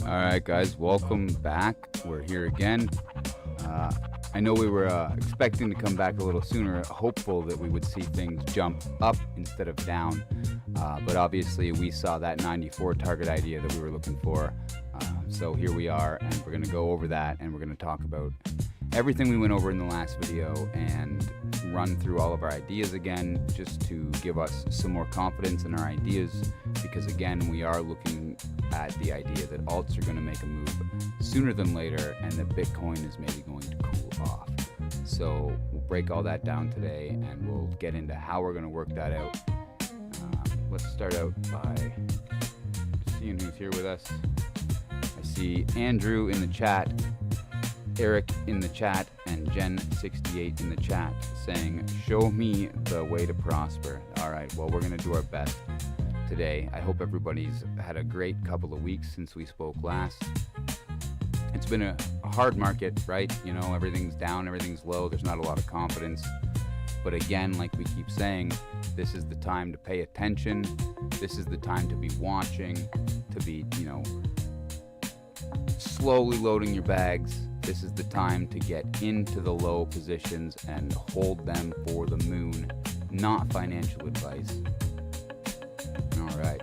All right, guys, welcome back. We're here again. I know we were expecting to come back a little sooner, hopeful that we would see things jump up instead of down. But obviously we saw that 94 target idea that we were looking for. So here we are, and we're going to go over that, and we're going to talk about everything we went over in the last video and run through all of our ideas again, just to give us some more confidence in our ideas, because again, we are looking at the idea that alts are going to make a move sooner than later, and that Bitcoin is maybe going to cool off. So we'll break all that down today, and we'll get into how we're going to work that out. Let's start out by seeing who's here with us. I see Andrew in the chat, Eric in the chat, and Jen68 in the chat saying, show me the way to prosper. All right, well, we're going to do our best today. I hope everybody's had a great couple of weeks since we spoke last. It's been a hard market, right? You know, everything's down, everything's low, there's not a lot of confidence. But again, like we keep saying, this is the time to pay attention. This is the time to be watching, to be, you know, slowly loading your bags. This is the time to get into the low positions and hold them for the moon, not financial advice. All right.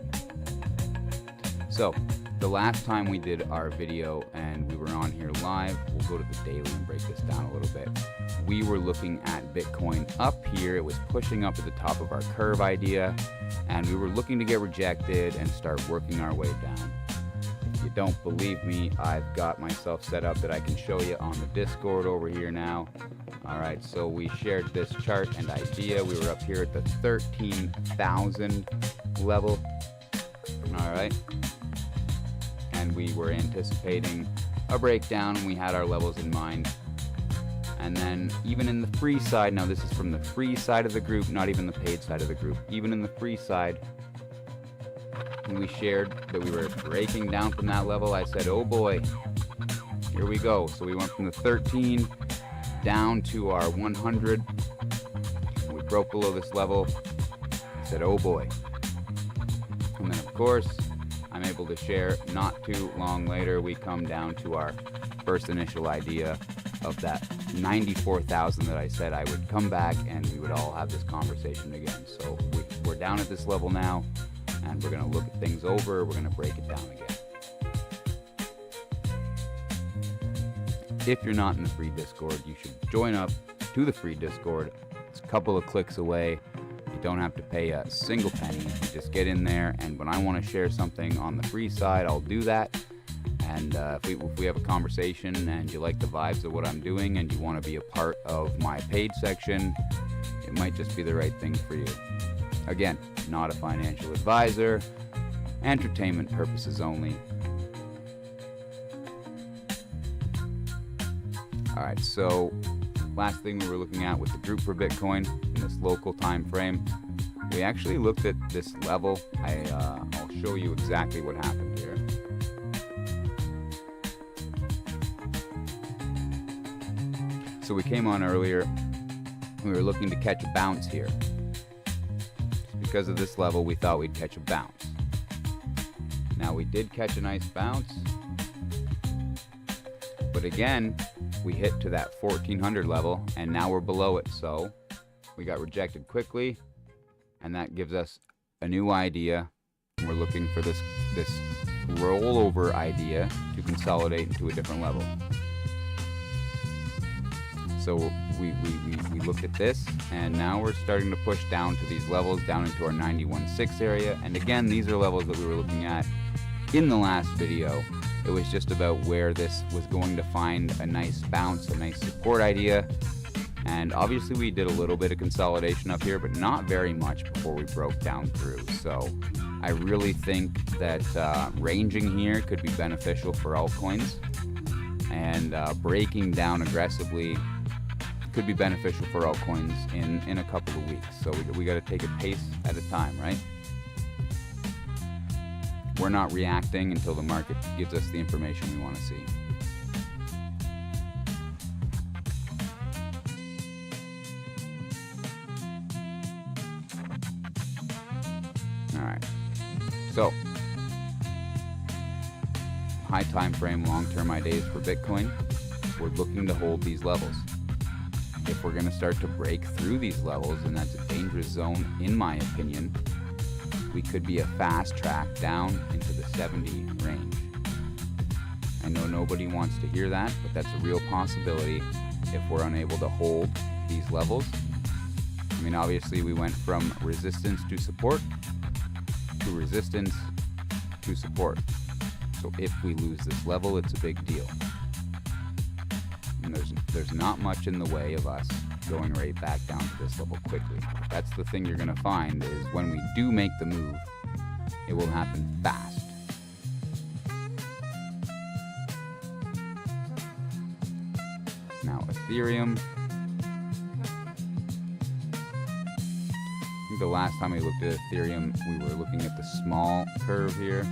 So the last time we did our video and we were on here live, we'll go to the daily and break this down a little bit. We were looking at Bitcoin up here. It was pushing up at the top of our curve idea, and we were looking to get rejected and start working our way down. If you don't believe me, I've got myself set up that I can show you on the Discord over here now. All right, so we shared this chart and idea. We were up here at the 13,000 level. All right, and we were anticipating a breakdown, and we had our levels in mind. And then even in the free side, now this is from the free side of the group, not even the paid side of the group, even in the free side, when we shared that we were breaking down from that level, I said, oh boy, here we go. So we went from the 13 down to our 100. We broke below this level. I said, oh boy. And then of course, I'm able to share not too long later, we come down to our first initial idea of that 94,000 that I said I would come back and we would all have this conversation again. So we're down at this level now, and we're going to look at things over. We're going to break it down again. If you're not in the free Discord, you should join up to the free Discord. It's a couple of clicks away. You don't have to pay a single penny. You just get in there, and when I want to share something on the free side, I'll do that. And if we have a conversation and you like the vibes of what I'm doing and you want to be a part of my paid section, it might just be the right thing for you. Again, not a financial advisor, entertainment purposes only. All right, so last thing we were looking at with the group for Bitcoin in this local time frame, we actually looked at this level. I'll show you exactly what happened here. So we came on earlier, we were looking to catch a bounce here. Because of this level, we thought we'd catch a bounce. Now we did catch a nice bounce, but again, we hit to that 1400 level, and now we're below it. So we got rejected quickly, and that gives us a new idea. And we're looking for this rollover idea to consolidate into a different level. So we looked at this, and now we're starting to push down to these levels, down into our 91.6 area. And again, these are levels that we were looking at in the last video. It was just about where this was going to find a nice bounce, a nice support idea. And obviously we did a little bit of consolidation up here, but not very much before we broke down through. So I really think that ranging here could be beneficial for altcoins, and breaking down aggressively could be beneficial for altcoins in a couple of weeks. So we got to take it pace at a time, right? We're not reacting until the market gives us the information we want to see. All right. So, high time frame, long-term ideas for Bitcoin. We're looking to hold these levels. If we're going to start to break through these levels, and that's a dangerous zone, in my opinion, we could be a fast track down into the 70 range. I know nobody wants to hear that, but that's a real possibility if we're unable to hold these levels. I mean, obviously we went from resistance to support to resistance to support. So if we lose this level, it's a big deal. And there's not much in the way of us going right back down to this level quickly. That's the thing you're going to find, is when we do make the move, it will happen fast. Now Ethereum, I think the last time we looked at Ethereum, we were looking at the small curve here.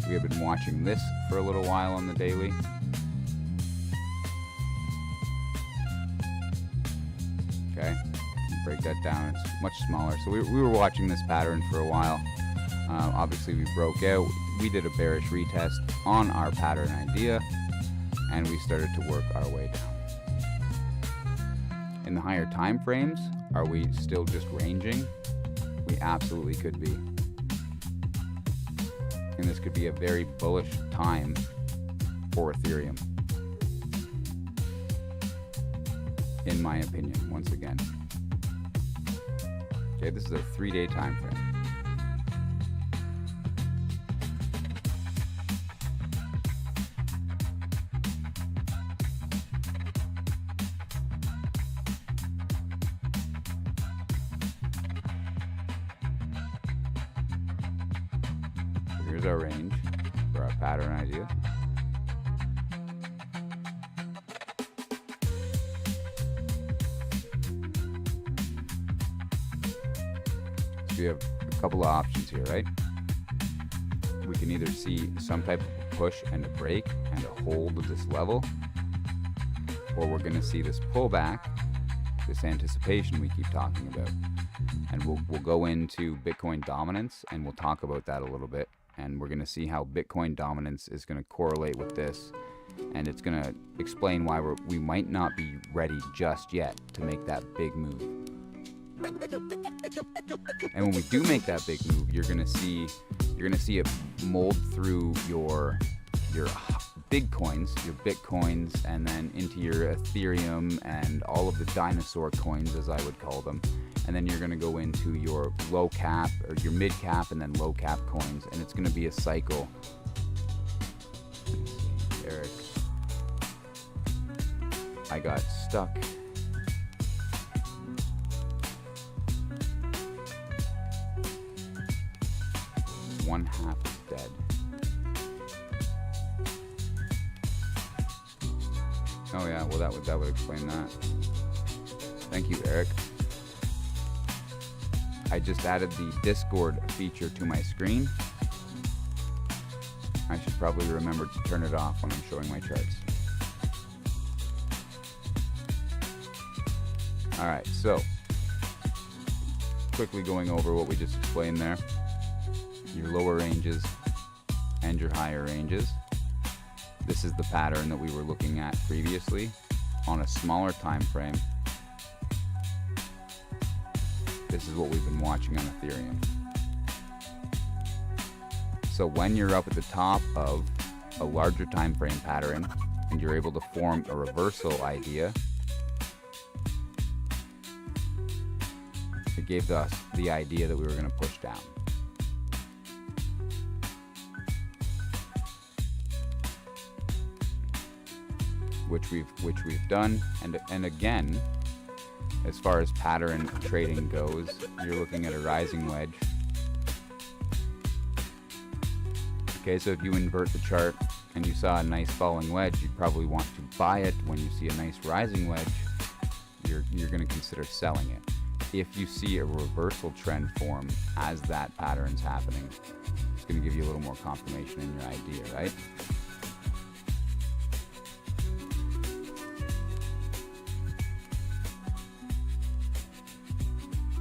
We have been watching this for a little while on the daily. Okay, break that down, it's much smaller. So we were watching this pattern for a while. Obviously we broke out, we did a bearish retest on our pattern idea, and we started to work our way down. In the higher time frames, are we still just ranging? We absolutely could be. And this could be a very bullish time for Ethereum, in my opinion, once again. Okay, this is a 3-day time frame. So here's our range for our pattern idea. We have a couple of options here, right? We can either see some type of push and a break and a hold of this level, or we're going to see this pullback, this anticipation we keep talking about. And we'll go into Bitcoin dominance, and we'll talk about that a little bit. And we're going to see how Bitcoin dominance is going to correlate with this, and it's going to explain why we might not be ready just yet to make that big move. And when we do make that big move, you're gonna see it mold through your big coins, your Bitcoins, and then into your Ethereum and all of the dinosaur coins, as I would call them. And then you're gonna go into your low cap or your mid cap and then low cap coins, and it's gonna be a cycle. Eric, I got stuck. One half is dead. Oh yeah, well that would explain that. Thank you, Eric. I just added the Discord feature to my screen. I should probably remember to turn it off when I'm showing my charts. Alright, so quickly going over what we just explained there. Your lower ranges and your higher ranges. This is the pattern that we were looking at previously on a smaller time frame. This is what we've been watching on Ethereum. So when you're up at the top of a larger time frame pattern and you're able to form a reversal idea, it gave us the idea that we were going to push down. which we've done. And again, as far as pattern trading goes, you're looking at a rising wedge. Okay, so if you invert the chart and you saw a nice falling wedge, you'd probably want to buy it. When you see a nice rising wedge, you're going to consider selling it. If you see a reversal trend form as that pattern's happening, it's going to give you a little more confirmation in your idea, right?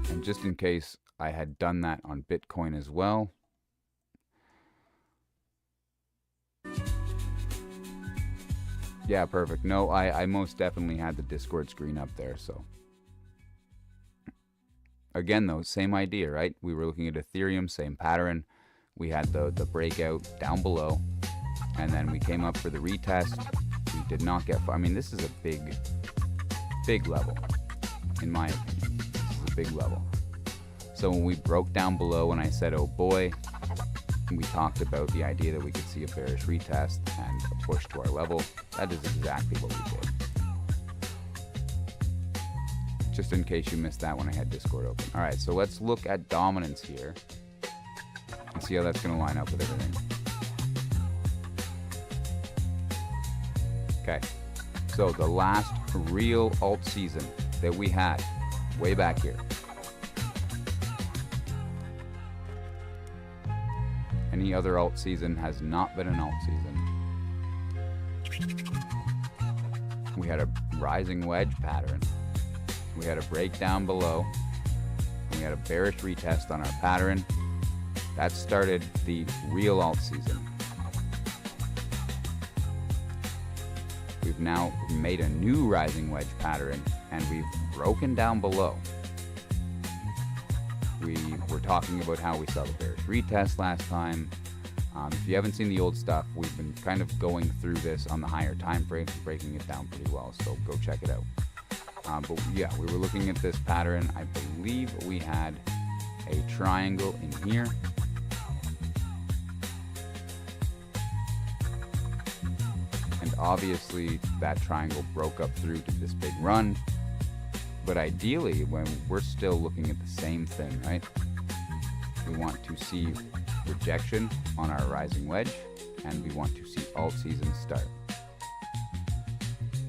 And just in case I had done that on Bitcoin as well, yeah, perfect. No, I most definitely had the Discord screen up there. So again, though, same idea, right? We were looking at Ethereum, same pattern. We had the breakout down below, and then we came up for the retest. We did not get far. I mean, this is a big level, in my opinion. This is a big level. So when we broke down below and I said, oh boy, we talked about the idea that we could see a bearish retest and a push to our level. That is exactly what we did. Just in case you missed that when I had Discord open. All right, so let's look at dominance here and see how that's going to line up with everything. Okay, so the last real alt season that we had way back here. Any other alt season has not been an alt season. We had a rising wedge pattern. We had a breakdown below. And we had a bearish retest on our pattern. That started the real alt season. We've now made a new rising wedge pattern, and we've broken down below. We were talking about how we saw the bearish retest last time. If you haven't seen the old stuff, we've been kind of going through this on the higher time frame, breaking it down pretty well, so go check it out. But yeah, we were looking at this pattern. I believe we had a triangle in here. And obviously that triangle broke up through to this big run. But ideally, when we're still looking at the same thing, right? We want to see rejection on our rising wedge, and we want to see alt season start.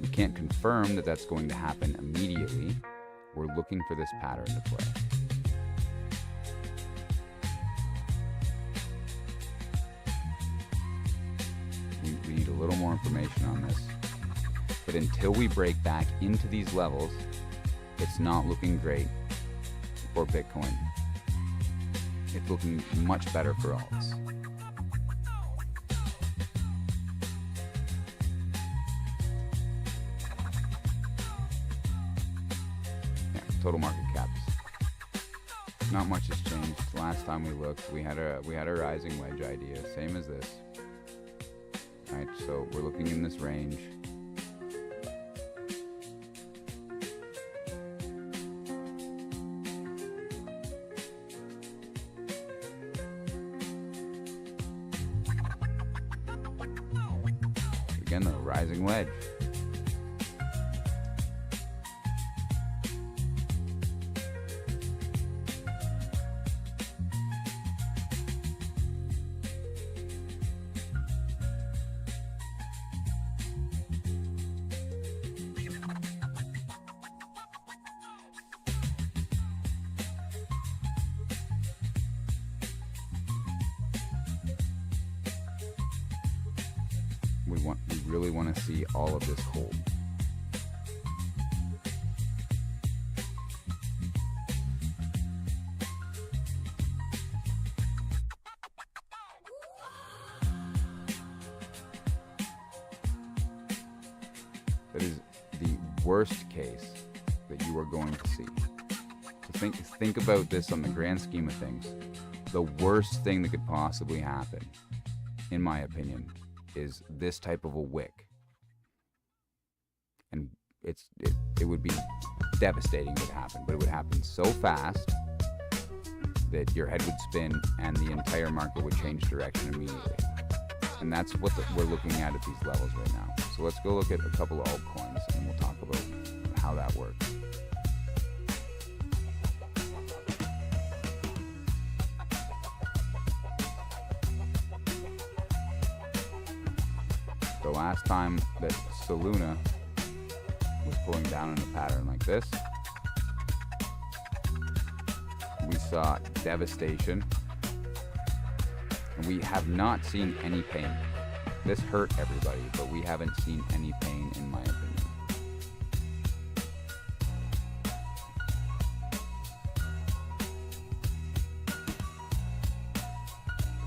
We can't confirm that that's going to happen immediately. We're looking for this pattern to play. We need a little more information on this. But until we break back into these levels, it's not looking great for Bitcoin. It's looking much better for alts. Yeah, total market caps. Not much has changed. Last time we looked, we had a rising wedge idea, same as this. All right, so we're looking in this range. Again, the rising wedge. We really want to see all of this hold. That is the worst case that you are going to see. So think about this on the grand scheme of things. The worst thing that could possibly happen, in my opinion, is this type of a wick. And it would be devastating if it happened, but it would happen so fast that your head would spin and the entire market would change direction immediately. And that's what we're looking at these levels right now. So let's go look at a couple of altcoins and we'll talk about how that works. The last time that Soluna was pulling down in a pattern like this, we saw devastation, and we have not seen any pain. This hurt everybody, but we haven't seen any pain, in my opinion.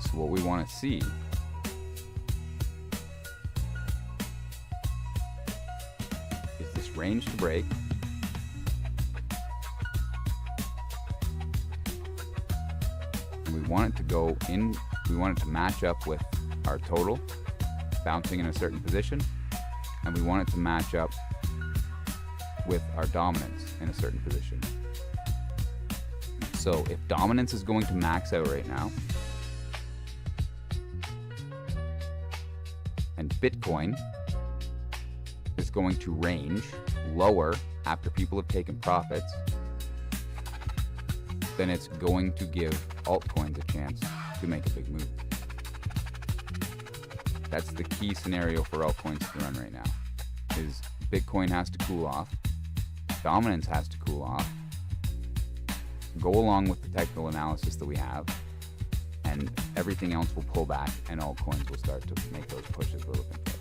So what we want to see is this range to break. And we want it to go in, we want it to match up with our total, bouncing in a certain position, and we want it to match up with our dominance in a certain position. So if dominance is going to max out right now, and Bitcoin is going to range lower after people have taken profits, then it's going to give altcoins a chance to make a big move. That's the key scenario for altcoins to run right now, is Bitcoin has to cool off, dominance has to cool off, go along with the technical analysis that we have, and everything else will pull back and altcoins will start to make those pushes we're looking for.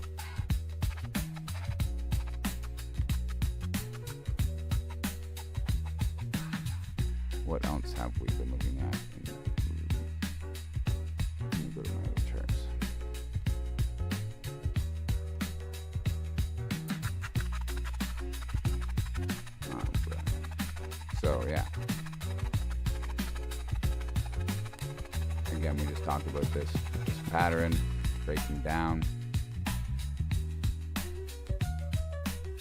What else have we been looking at? Let me go to my other charts. So yeah. Again, we just talked about this pattern breaking down.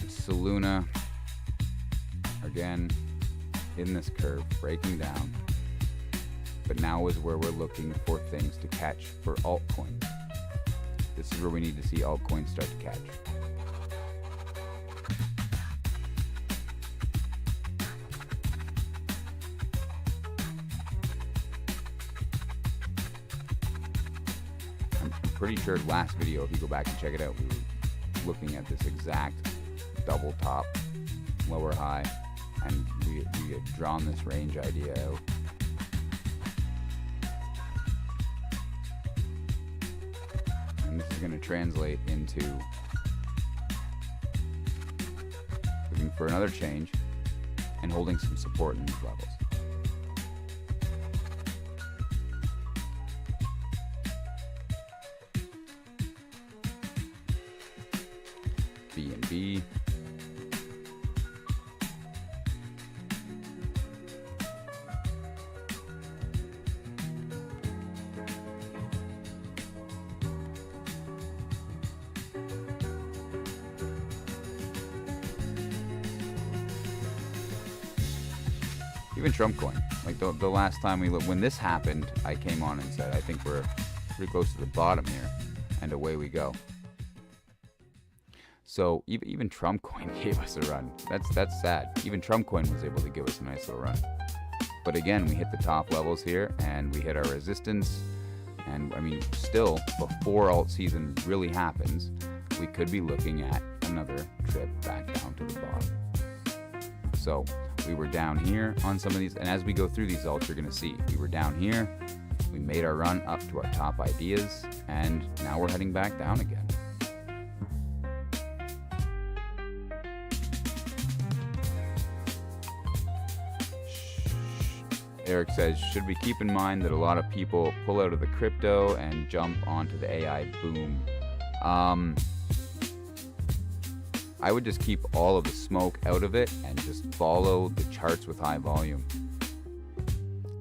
Soluna, again, in this curve, breaking down. But now is where we're looking for things to catch for altcoins. This is where we need to see altcoins start to catch. I'm pretty sure last video, if you go back and check it out, we were looking at this exact double top, lower high, and we had drawn this range idea out. And this is going to translate into looking for another change and holding some support in these levels. BNB. Even Trump coin, like the last time we looked, when this happened, I came on and said, I think we're pretty close to the bottom here, and away we go. So even Trump coin gave us a run. That's sad. Even Trump coin was able to give us a nice little run. But again, we hit the top levels here, and we hit our resistance. And I mean, still, before alt season really happens, we could be looking at another trip back down to the bottom. So we were down here on some of these, and as we go through these alts, you're going to see we were down here, we made our run up to our top ideas, and now we're heading back down again. Eric says, should we keep in mind that a lot of people pull out of the crypto and jump onto the AI boom? I would just keep all of the smoke out of it and just follow the charts with high volume.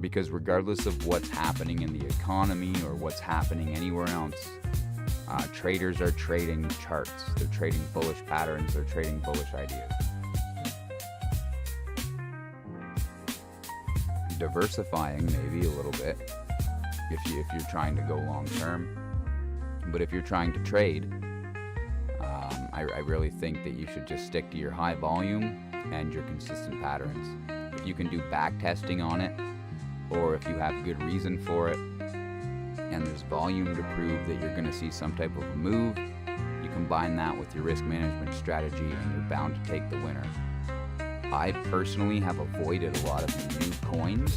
Because regardless of what's happening in the economy or what's happening anywhere else, traders are trading charts. They're trading bullish patterns. They're trading bullish ideas. Diversifying maybe a little bit if you're trying to go long term. But if you're trying to trade, I really think that you should just stick to your high volume and your consistent patterns. If you can do back testing on it, or if you have good reason for it, and there's volume to prove that you're going to see some type of a move, you combine that with your risk management strategy and you're bound to take the winner. I personally have avoided a lot of new coins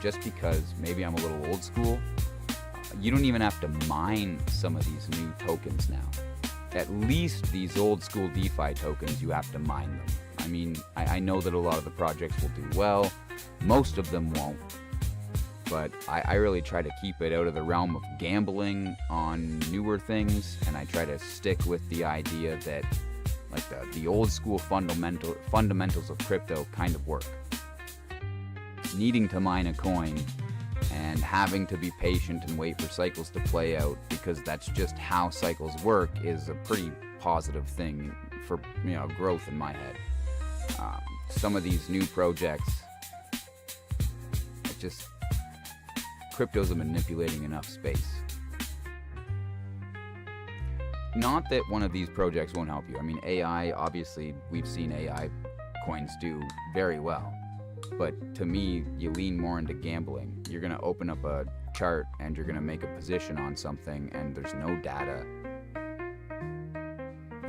just because maybe I'm a little old school. You don't even have to mine some of these new tokens now. At least these old school DeFi tokens, you have to mine them. I mean, I know that a lot of the projects will do well. Most of them won't. But I really try to keep it out of the realm of gambling on newer things, and I try to stick with the idea that like the old school fundamentals of crypto kind of work. Needing to mine a coin and having to be patient and wait for cycles to play out, because that's just how cycles work, is a pretty positive thing for growth in my head. Some of these new projects, cryptos are manipulating enough space. Not that one of these projects won't help you. I mean, AI, obviously, we've seen AI coins do very well. But to me, you lean more into gambling. You're going to open up a chart and you're going to make a position on something and there's no data.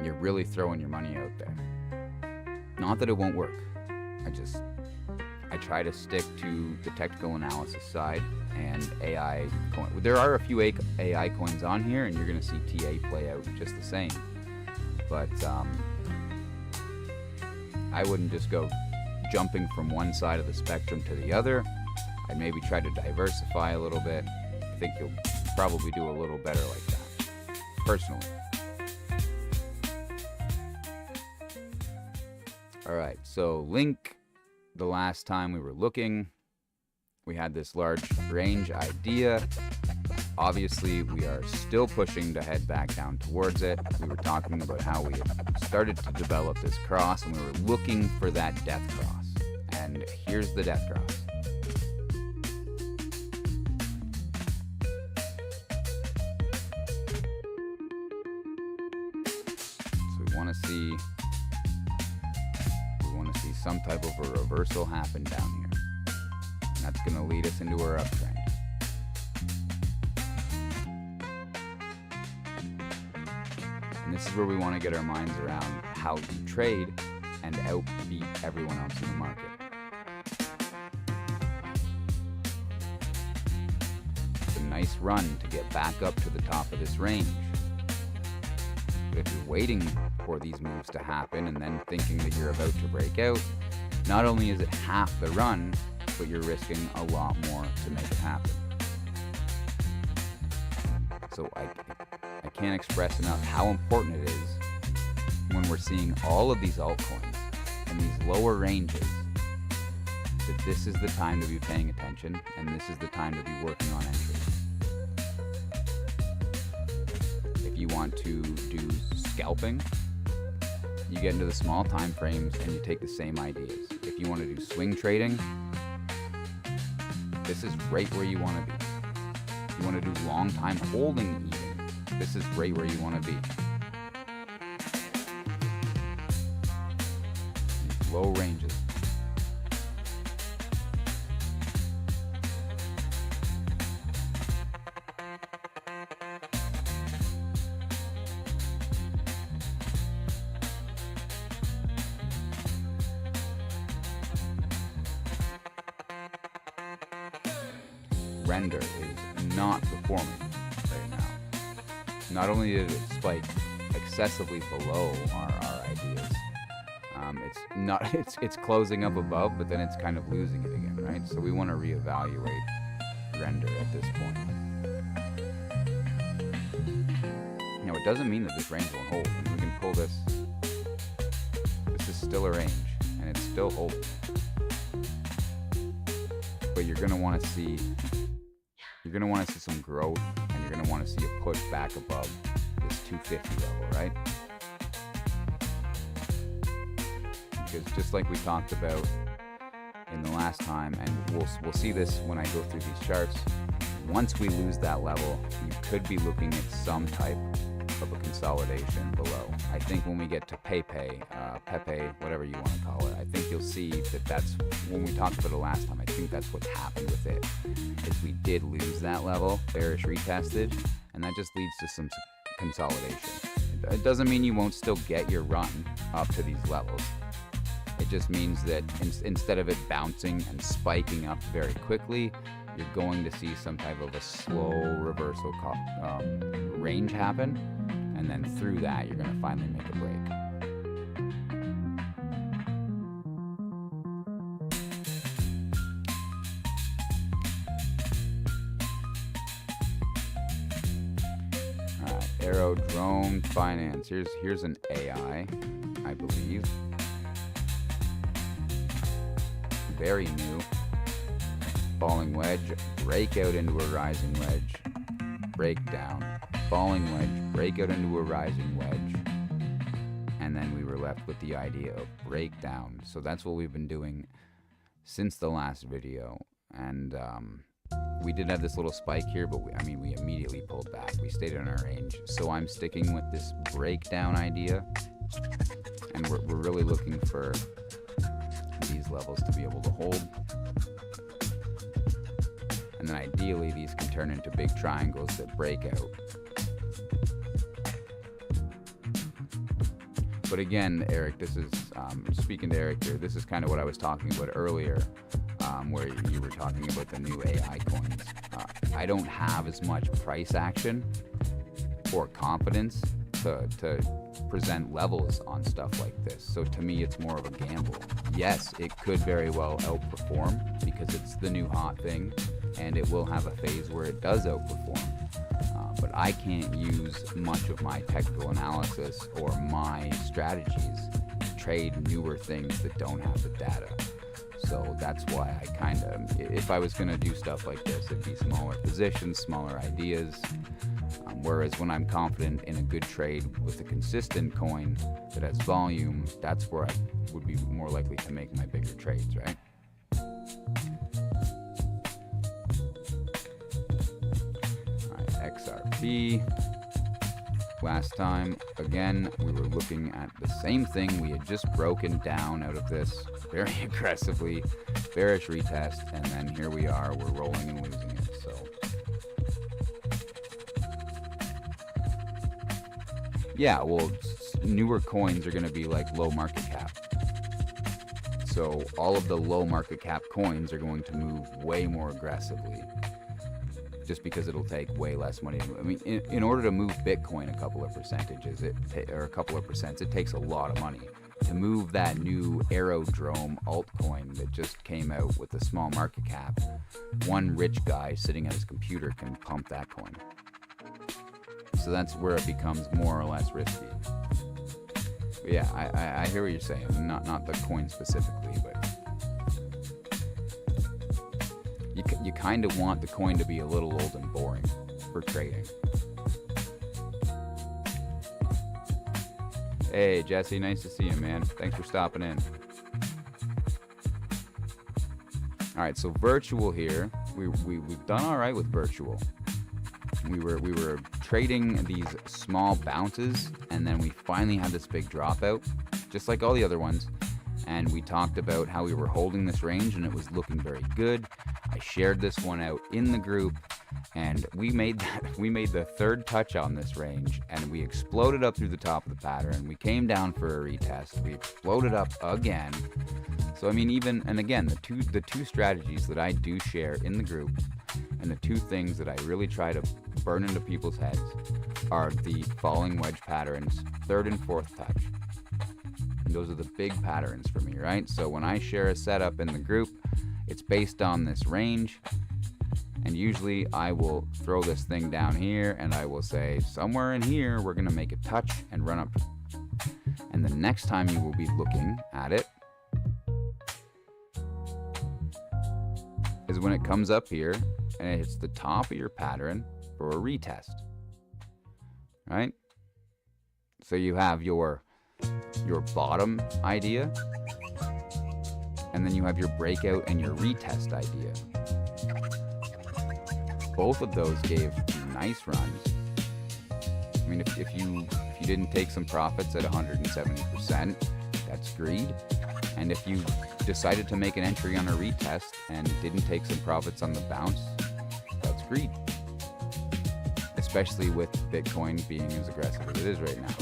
You're really throwing your money out there. Not that it won't work. I try to stick to the technical analysis side and AI coin. There are a few AI coins on here, and you're going to see TA play out just the same. But I wouldn't just go jumping from one side of the spectrum to the other. I'd maybe try to diversify a little bit. I think you'll probably do a little better like that, personally. All right, so Link. The last time we were looking, we had this large range idea. Obviously, we are still pushing to head back down towards it. We were talking about how we had started to develop this cross, and we were looking for that death cross. And here's the death cross. So we want to see some type of a reversal happen down here. And that's going to lead us into our uptrend. And this is where we want to get our minds around how to trade and outbeat everyone else in the market. It's a nice run to get back up to the top of this range. But if you're waiting for these moves to happen and then thinking that you're about to break out, not only is it half the run, but you're risking a lot more to make it happen. So I can't express enough how important it is when we're seeing all of these altcoins and these lower ranges, that this is the time to be paying attention and this is the time to be working on entries. If you want to do scalping, you get into the small time frames and you take the same ideas. If you want to do swing trading, this is right where you want to be. If you want to do long time holding even, this is right where you want to be. These low ranges. Render is not performing right now. Not only did it spike excessively below our ideas, it's closing up above, but then it's kind of losing it again, right? So we want to reevaluate Render at this point. Now it doesn't mean that this range won't hold. I mean, we can pull this. This is still a range, and it's still holding. But you're gonna want to see. You're going to want to see some growth, and you're going to want to see a push back above this 250 level, right? Because just like we talked about in the last time, and we'll see this when I go through these charts, once we lose that level, you could be looking at some type of a consolidation below. I think when we get to Pepe, whatever you want to call it, I think you'll see that that's, when we talked about it last time, I think that's what's happened with it, is we did lose that level, bearish retested, and that just leads to some consolidation. It doesn't mean you won't still get your run up to these levels. It just means that instead of it bouncing and spiking up very quickly, you're going to see some type of a slow reversal range happen, and then through that you're going to finally make a break. All right, Arrow Drone Finance. Here's an AI, I believe. Very new. Falling wedge, breakout into a rising wedge, breakdown, falling wedge, breakout into a rising wedge, and then we were left with the idea of breakdown. So that's what we've been doing since the last video, and we did have this little spike here, but we immediately pulled back. We stayed in our range, so I'm sticking with this breakdown idea, and we're really looking for these levels to be able to hold. And then ideally these can turn into big triangles that break out. But again, Eric, this is, speaking to Eric here, this is kind of what I was talking about earlier, where you were talking about the new AI coins. I don't have as much price action or confidence to present levels on stuff like this. So to me, it's more of a gamble. Yes, it could very well outperform because it's the new hot thing, and it will have a phase where it does outperform. But I can't use much of my technical analysis or my strategies to trade newer things that don't have the data. So that's why I kind of, if I was going to do stuff like this, it'd be smaller positions, smaller ideas. Whereas when I'm confident in a good trade with a consistent coin that has volume, that's where I would be more likely to make my bigger trades, right? XRP. Last time, again, we were looking at the same thing. We had just broken down out of this very aggressively, bearish retest, and then here we are, we're rolling and losing it. So yeah, well, newer coins are going to be like low market cap. So all of the low market cap coins are going to move way more aggressively, just because it'll take way less money. I mean, in order to move Bitcoin a couple of percentages, or a couple of percents, it takes a lot of money. To move that new Aerodrome altcoin that just came out with a small market cap, one rich guy sitting at his computer can pump that coin. So that's where it becomes more or less risky. But yeah, I hear what you're saying. Not the coin specifically, but you kind of want the coin to be a little old and boring for trading. Hey, Jesse, nice to see you, man. Thanks for stopping in. All right, so virtual here. We've done all right with virtual. We were trading these small bounces, and then we finally had this big dropout, just like all the other ones. And we talked about how we were holding this range, and it was looking very good. I shared this one out in the group, and we made the third touch on this range, and we exploded up through the top of the pattern. We came down for a retest. We exploded up again. So I mean, again, the two strategies that I do share in the group, and the two things that I really try to burn into people's heads, are the falling wedge patterns, third and fourth touch. And those are the big patterns for me, right? So when I share a setup in the group, it's based on this range, and usually I will throw this thing down here and I will say, somewhere in here we're gonna make a touch and run up. And the next time you will be looking at it is when it comes up here and it hits the top of your pattern for a retest, right? So you have your bottom idea, and then you have your breakout and your retest idea. Both of those gave nice runs. I mean, if you didn't take some profits at 170%, that's greed. And if you decided to make an entry on a retest and didn't take some profits on the bounce, that's greed. Especially with Bitcoin being as aggressive as it is right now.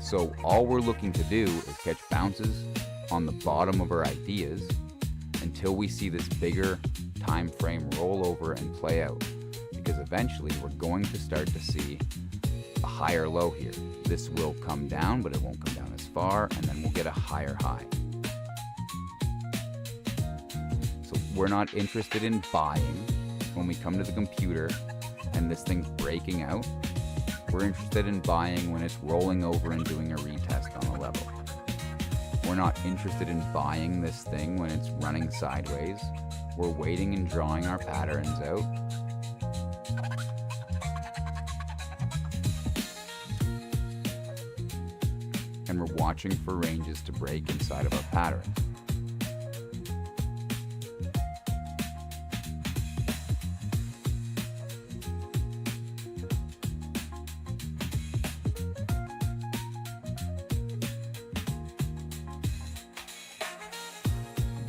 So all we're looking to do is catch bounces on the bottom of our ideas until we see this bigger time frame roll over and play out. Because eventually we're going to start to see a higher low here. This will come down, but it won't come down as far, and then we'll get a higher high. So we're not interested in buying when we come to the computer and this thing's breaking out. We're interested in buying when it's rolling over and doing a retest on a level. We're not interested in buying this thing when it's running sideways. We're waiting and drawing our patterns out. And we're watching for ranges to break inside of our patterns.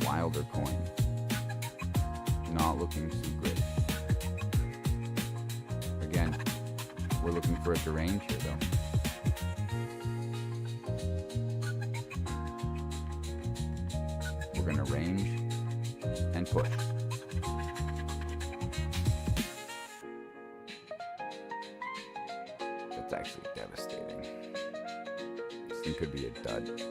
Wilder coin. Not looking too great. Again, we're looking for it to range here though. We're going to range and push. That's actually devastating. This thing could be a dud.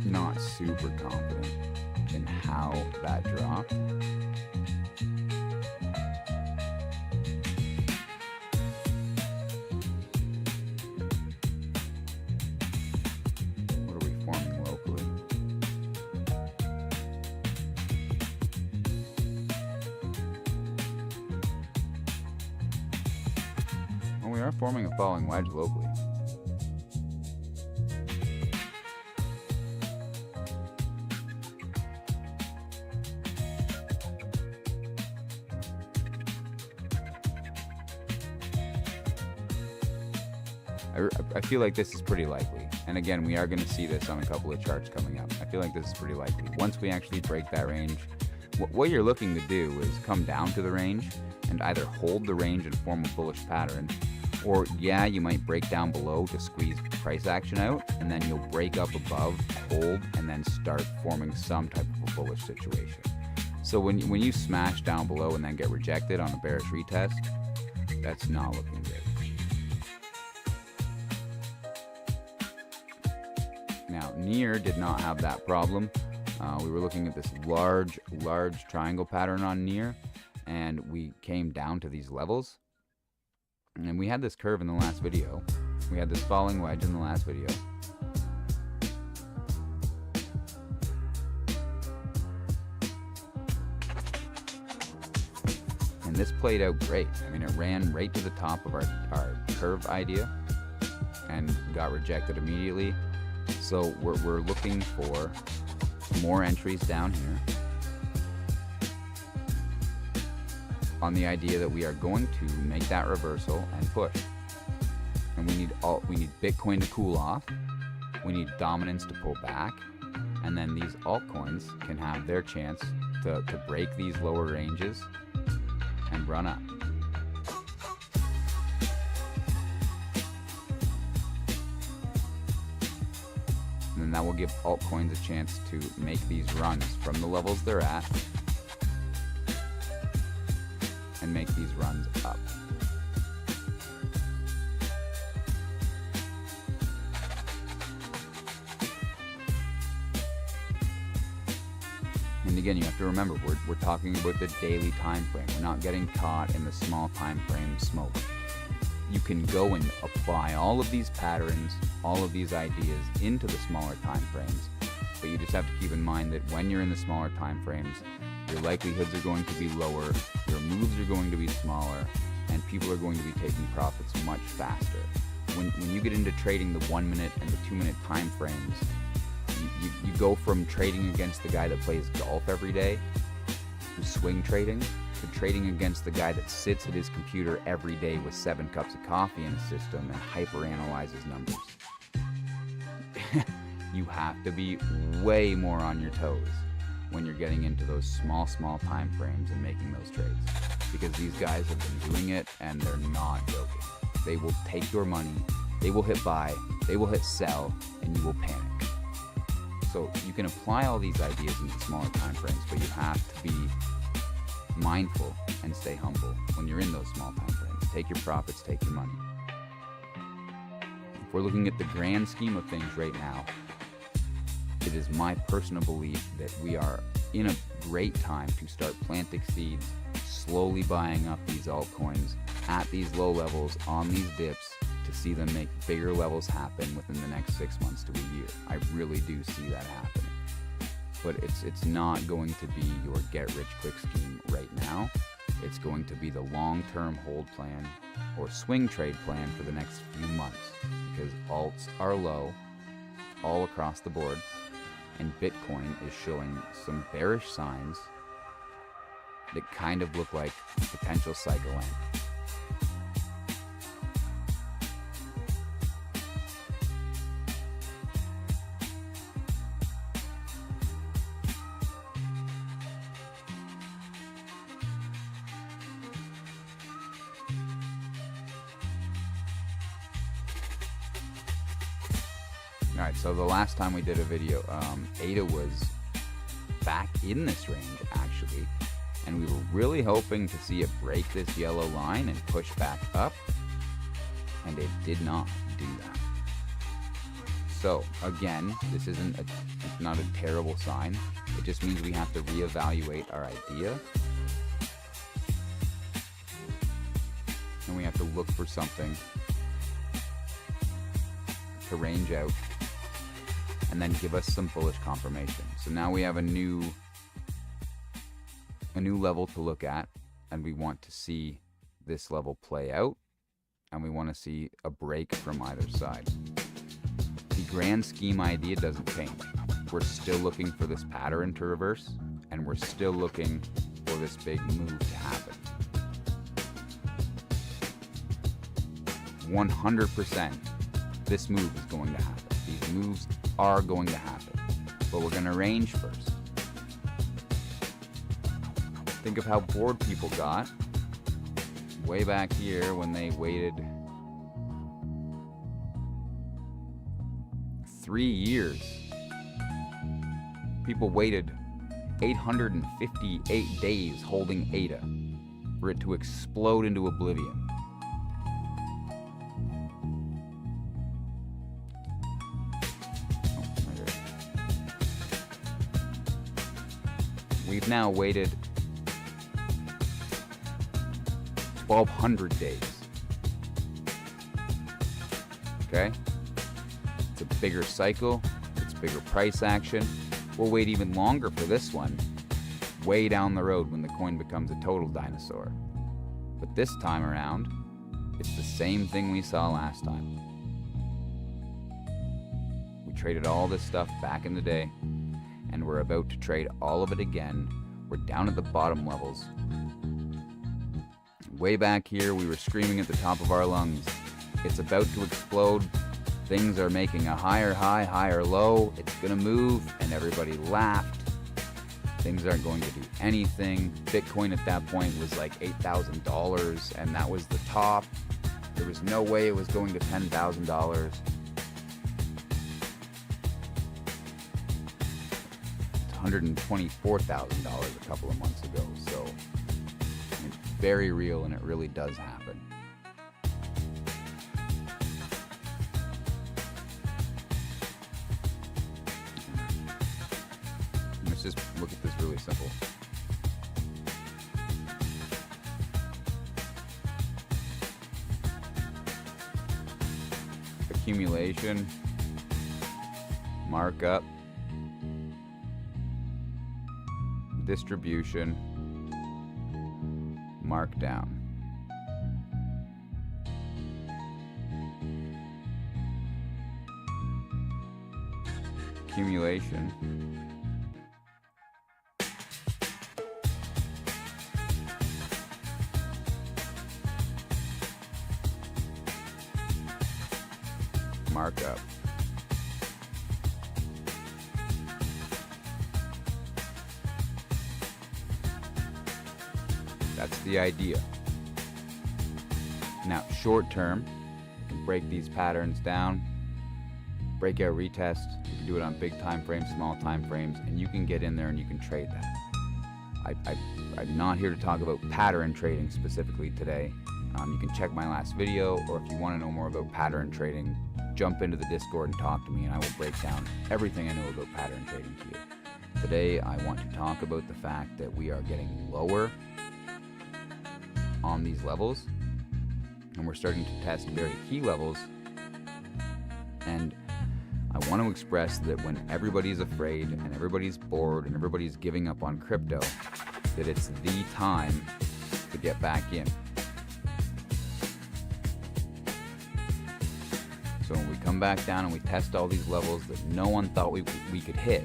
Not super confident in how that dropped. What are we forming locally? Well, we are forming a falling wedge locally. I feel like this is pretty likely. And again, we are going to see this on a couple of charts coming up. I feel like this is pretty likely. Once we actually break that range, what you're looking to do is come down to the range and either hold the range and form a bullish pattern, or yeah, you might break down below to squeeze price action out, and then you'll break up above, hold, and then start forming some type of a bullish situation. So when you smash down below and then get rejected on a bearish retest, that's not looking great. Now, near did not have that problem. We were looking at this large triangle pattern on near, and we came down to these levels. And we had this curve in the last video. We had this falling wedge in the last video. And this played out great. I mean, it ran right to the top of our curve idea and got rejected immediately. So we're looking for more entries down here on the idea that we are going to make that reversal and push. And we need Bitcoin to cool off. We need dominance to pull back, and then these altcoins can have their chance to break these lower ranges and run up. And then that will give altcoins a chance to make these runs from the levels they're at and make these runs up. And again, you have to remember, we're talking about the daily time frame. We're not getting caught in the small time frame smoke. You can go and apply all of these patterns, all of these ideas into the smaller time frames, but you just have to keep in mind that when you're in the smaller time frames, your likelihoods are going to be lower, your moves are going to be smaller, and people are going to be taking profits much faster. When you get into trading the 1 minute and the 2 minute time frames, you go from trading against the guy that plays golf every day, who's swing trading, You're trading against the guy that sits at his computer every day with 7 cups of coffee in his system and hyper-analyzes numbers. You have to be way more on your toes when you're getting into those small time frames and making those trades. Because these guys have been doing it and they're not joking. They will take your money, they will hit buy, they will hit sell, and you will panic. So you can apply all these ideas into smaller time frames, but you have to be mindful and stay humble when you're in those small time frames. Take your profits, take your money. If we're looking at the grand scheme of things right now, it is my personal belief that we are in a great time to start planting seeds, slowly buying up these altcoins at these low levels on these dips to see them make bigger levels happen within the next 6 months to a year. I really do see that happening. But it's not going to be your get-rich-quick scheme right now. It's going to be the long-term hold plan or swing trade plan for the next few months, because alts are low all across the board, and Bitcoin is showing some bearish signs that kind of look like potential cycle end. Alright, so the last time we did a video, ADA was back in this range actually, and we were really hoping to see it break this yellow line and push back up, and it did not do that. So again, this it's not a terrible sign. It just means we have to reevaluate our idea, and we have to look for something to range out and then give us some bullish confirmation. So now we have a new level to look at, and we want to see this level play out, and we want to see a break from either side. The grand scheme idea doesn't change. We're still looking for this pattern to reverse, and we're still looking for this big move to happen. 100%, this move is going to happen. These moves are going to happen, but we're going to range first. Think of how bored people got way back here when they waited 3 years. People waited 858 days holding ADA for it to explode into oblivion. We've now waited 1,200 days. Okay? It's a bigger cycle. It's bigger price action. We'll wait even longer for this one, way down the road when the coin becomes a total dinosaur. But this time around, it's the same thing we saw last time. We traded all this stuff back in the day, and we're about to trade all of it again. We're down at the bottom levels. Way back here, we were screaming at the top of our lungs, it's about to explode. Things are making a higher high, higher low. It's gonna move, and everybody laughed. Things aren't going to do anything. Bitcoin at that point was like $8,000, and that was the top. There was no way it was going to $10,000. $124,000 a couple of months ago, so it's very real, and it really does happen. Let's just look at this really simple. Accumulation, markup, distribution, markdown. Accumulation, markup. That's the idea. Now, short term, you can break these patterns down, breakout retest. You can do it on big time frames, small time frames, and you can get in there and you can trade that. I'm not here to talk about pattern trading specifically today. You can check my last video, or if you want to know more about pattern trading, jump into the Discord and talk to me, and I will break down everything I know about pattern trading to you. Today, I want to talk about the fact that we are getting lower on these levels, and we're starting to test very key levels. And I want to express that when everybody's afraid and everybody's bored and everybody's giving up on crypto, that it's the time to get back in. So when we come back down and we test all these levels that no one thought we could hit,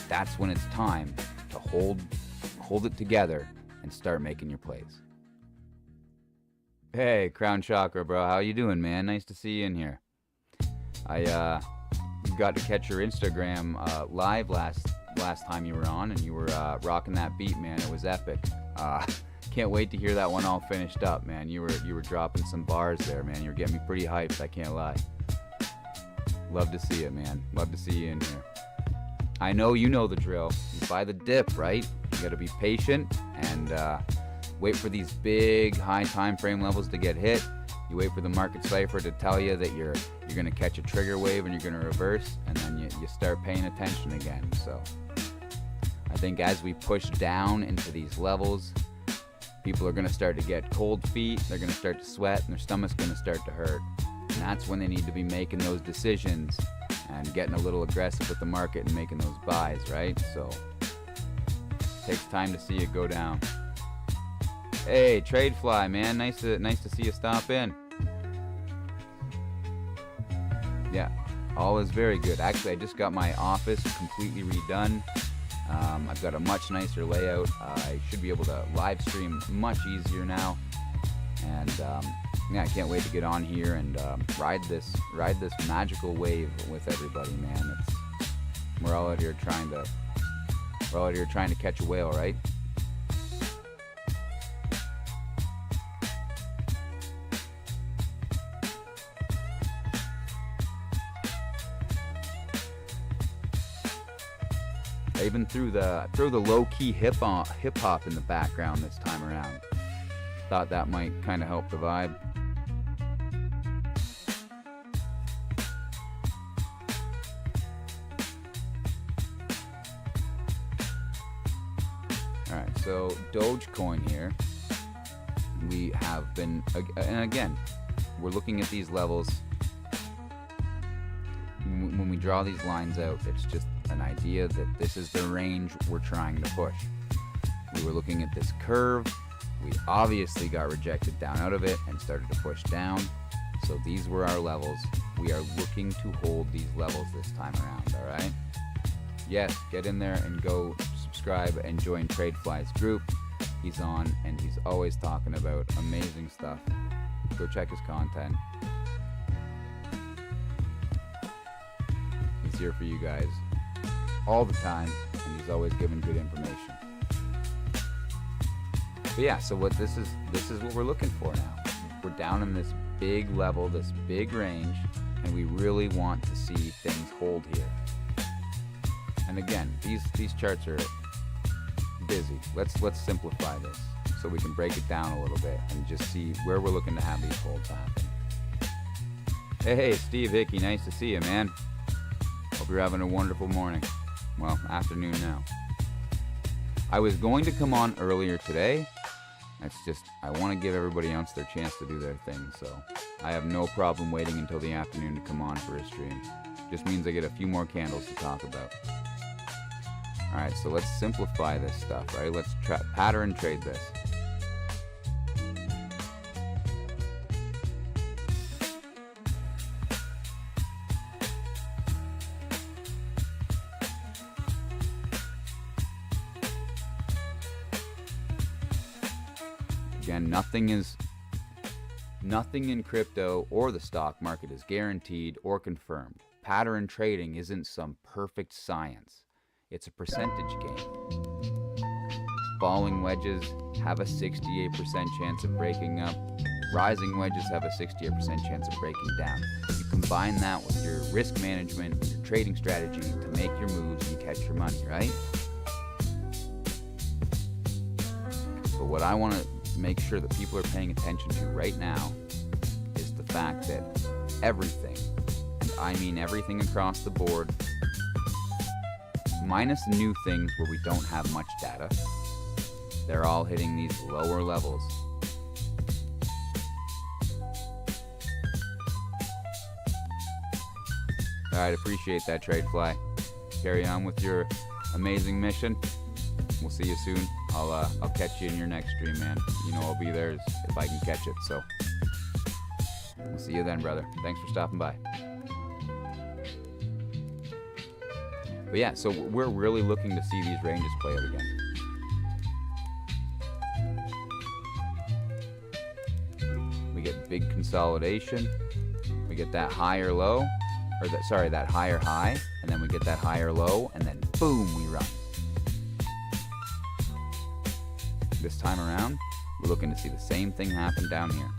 that's when it's time to hold it together and start making your plays. Hey, Crown Chakra, bro. How you doing, man? Nice to see you in here. I got to catch your Instagram live last time you were on, and you were rocking that beat, man. It was epic. Can't wait to hear that one all finished up, man. You were dropping some bars there, man. You're getting me pretty hyped, I can't lie. Love to see it, man. Love to see you in here. I know you know the drill. You buy the dip, right? You gotta be patient and wait for these big high time frame levels to get hit. You wait for the market cipher to tell you that you're gonna catch a trigger wave and you're gonna reverse, and then you start paying attention again. So I think as we push down into these levels, people are gonna start to get cold feet, they're gonna start to sweat, and their stomach's gonna start to hurt. And that's when they need to be making those decisions and getting a little aggressive with the market and making those buys, right? So it takes time to see it go down. Hey, Tradefly, man, nice to see you stop in. Yeah, all is very good. Actually, I just got my office completely redone. I've got a much nicer layout. I should be able to live stream much easier now. And yeah, I can't wait to get on here and ride this magical wave with everybody, man. We're all out here trying to catch a whale, right? I even threw the low-key hip hop in the background this time around. Thought that might kind of help the vibe. All right, so Dogecoin here. We have been, and again, we're looking at these levels. When we draw these lines out, it's just an idea that this is the range we're trying to push. We were looking at this curve. We obviously got rejected down out of it and started to push down. So these were our levels. We are looking to hold these levels this time around, all right? Yes, get in there and go subscribe and join Tradefly's group. He's on and he's always talking about amazing stuff. Go check his content. He's here for you guys all the time, and he's always giving good information. But yeah, so this is what we're looking for now. We're down in this big level, this big range, and we really want to see things hold here. And again, these charts are busy. Let's simplify this so we can break it down a little bit and just see where we're looking to have these holds happen. Hey, Steve Hickey, nice to see you, man. Hope you're having a wonderful morning. Well, afternoon now. I was going to come on earlier today. It's just, I want to give everybody else their chance to do their thing, so I have no problem waiting until the afternoon to come on for a stream. Just means I get a few more candles to talk about. Alright, so let's simplify this stuff, right? Let's pattern trade this. Again, nothing is Nothing in crypto or the stock market is guaranteed or confirmed. Pattern trading isn't some perfect science. It's a percentage game. Falling wedges have a 68% chance of breaking up. Rising wedges have a 68% chance of breaking down. You combine that with your risk management, with your trading strategy to make your moves and catch your money, right? But what I want to make sure that people are paying attention to right now is the fact that everything, and I mean everything across the board, minus new things where we don't have much data, they're all hitting these lower levels. All right, appreciate that, TradeFly. Carry on with your amazing mission. We'll see you soon. I'll catch you in your next stream, man. You know I'll be there if I can catch it. So we'll see you then, brother. Thanks for stopping by. But yeah, so we're really looking to see these ranges play out again. We get big consolidation. We get that higher low, or that higher high, and then we get that higher low, and then boom, we run. This time around, we're looking to see the same thing happen down here.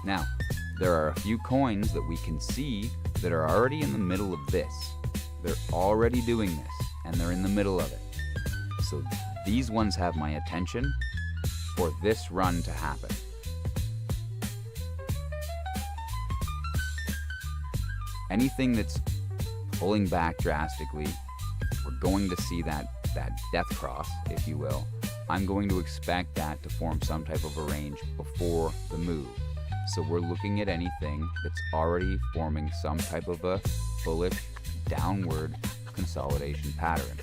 Now, there are a few coins that we can see that are already in the middle of this. They're already doing this, and they're in the middle of it. So these ones have my attention for this run to happen. Anything that's pulling back drastically, we're going to see that death cross, if you will. I'm going to expect that to form some type of a range before the move. So we're looking at anything that's already forming some type of a bullish downward consolidation pattern,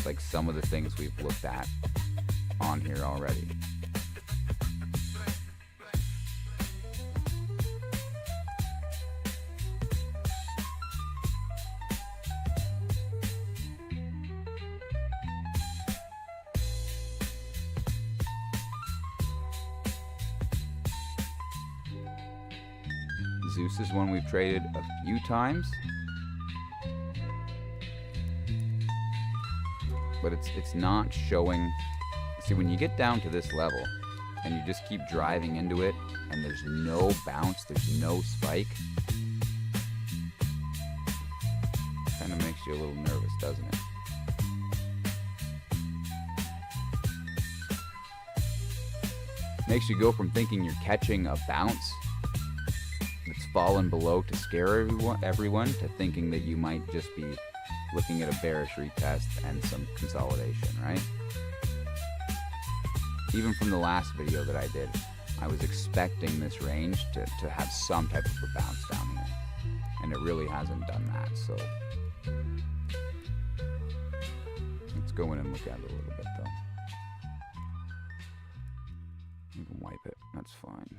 like some of the things we've looked at on here already. Zeus is one we've traded a few times, but it's not showing. See, when you get down to this level and you just keep driving into it and there's no bounce, there's no spike, kind of makes you a little nervous, doesn't it? Makes you go from thinking you're catching a bounce that's fallen below to scare everyone to thinking that you might just be looking at a bearish retest and some consolidation, right? Even from the last video that I did, I was expecting this range to have some type of a bounce down here, and it really hasn't done that. So let's go in and look at it a little bit, though. You can wipe it, that's fine.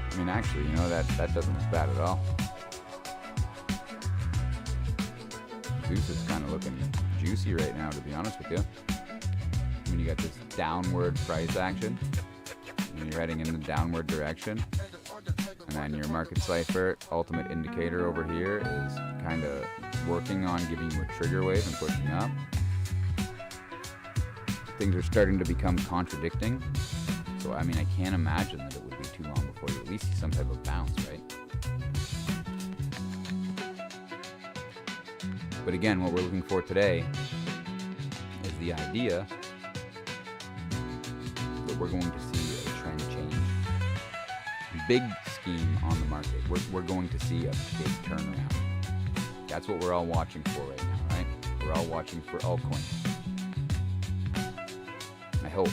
I mean, actually, you know, that doesn't look bad at all. Zeus is kind of looking juicy right now, to be honest with you. I mean, you got this downward price action, and you're heading in the downward direction. And then your market CIPHER ultimate indicator over here is kind of working on giving you a trigger wave and pushing up. Things are starting to become contradicting. So, I mean, I can't imagine that it would be too long before you at least see some type of bounce, right? But again, what we're looking for today is the idea that we're going to see a trend change. Big scheme on the market. We're going to see a big turnaround. That's what we're all watching for right now, right? We're all watching for altcoins. I hope.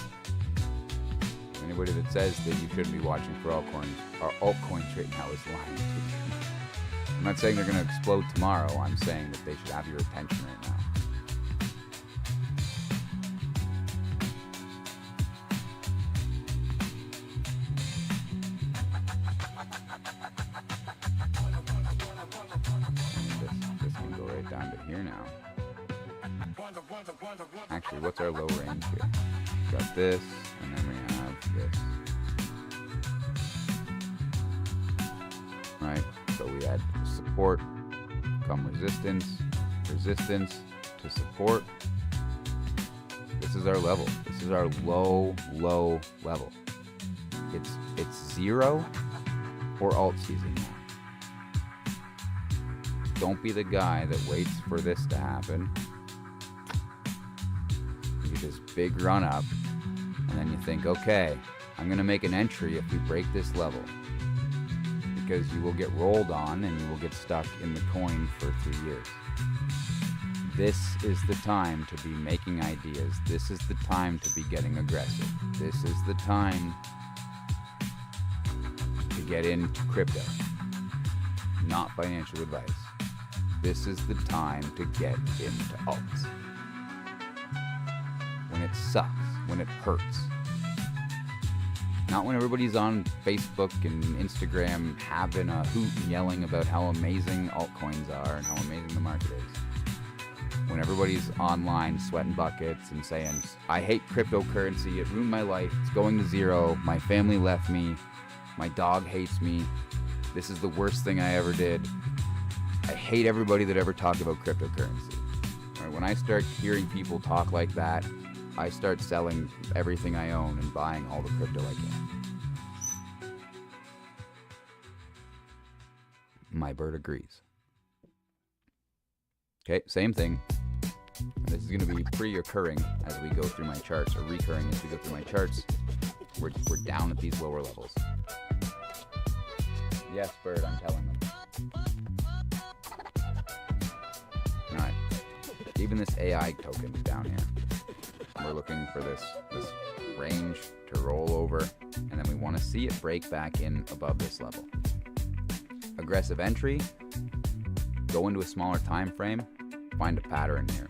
Anybody that says that you shouldn't be watching for altcoins right now is lying to you. I'm not saying they're going to explode tomorrow. I'm saying that they should have your attention right now. And this can go right down to here now. Actually, what's our low range here? Got this, and then we have this. Right? So we had support, come resistance, resistance to support. This is our level. This is our low level. It's 0 or alt season now. Don't be the guy that waits for this to happen. You get this big run up, and then you think, okay, I'm going to make an entry if we break this level. Because you will get rolled on and you will get stuck in the coin for 3 years. This is the time to be making ideas. This is the time to be getting aggressive. This is the time to get into crypto. Not financial advice. This is the time to get into alts. When it sucks, when it hurts. Not when everybody's on Facebook and Instagram having a hoot and yelling about how amazing altcoins are and how amazing the market is. When everybody's online sweating buckets and saying, I hate cryptocurrency, it ruined my life, it's going to 0, my family left me, my dog hates me, this is the worst thing I ever did. I hate everybody that ever talked about cryptocurrency. Right, when I start hearing people talk like that, I start selling everything I own and buying all the crypto I can. My bird agrees. Okay, same thing. This is going to be pre-occurring as we go through my charts, or recurring as we go through my charts. We're down at these lower levels. Yes, bird, I'm telling them. Alright, even this AI token is down here. We're looking for this range to roll over, and then we want to see it break back in above this level. Aggressive entry, go into a smaller time frame, find a pattern here.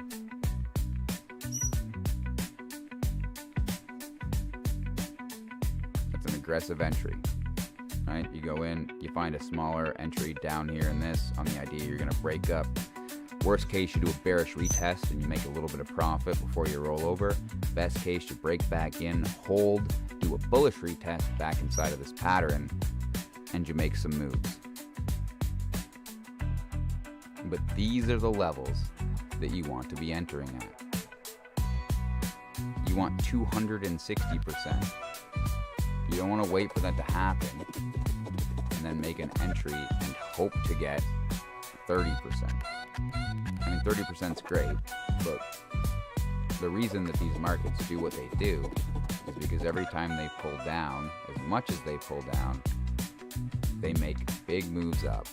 That's an aggressive entry, right? You go in, you find a smaller entry down here in this on the idea you're going to break up. Worst case, you do a bearish retest and you make a little bit of profit before you roll over. Best case, you break back in, hold, do a bullish retest back inside of this pattern, and you make some moves. But these are the levels that you want to be entering at. You want 260%. You don't want to wait for that to happen and then make an entry and hope to get 30%. I mean, 30% is great, but the reason that these markets do what they do is because every time they pull down, as much as they pull down, they make big moves up.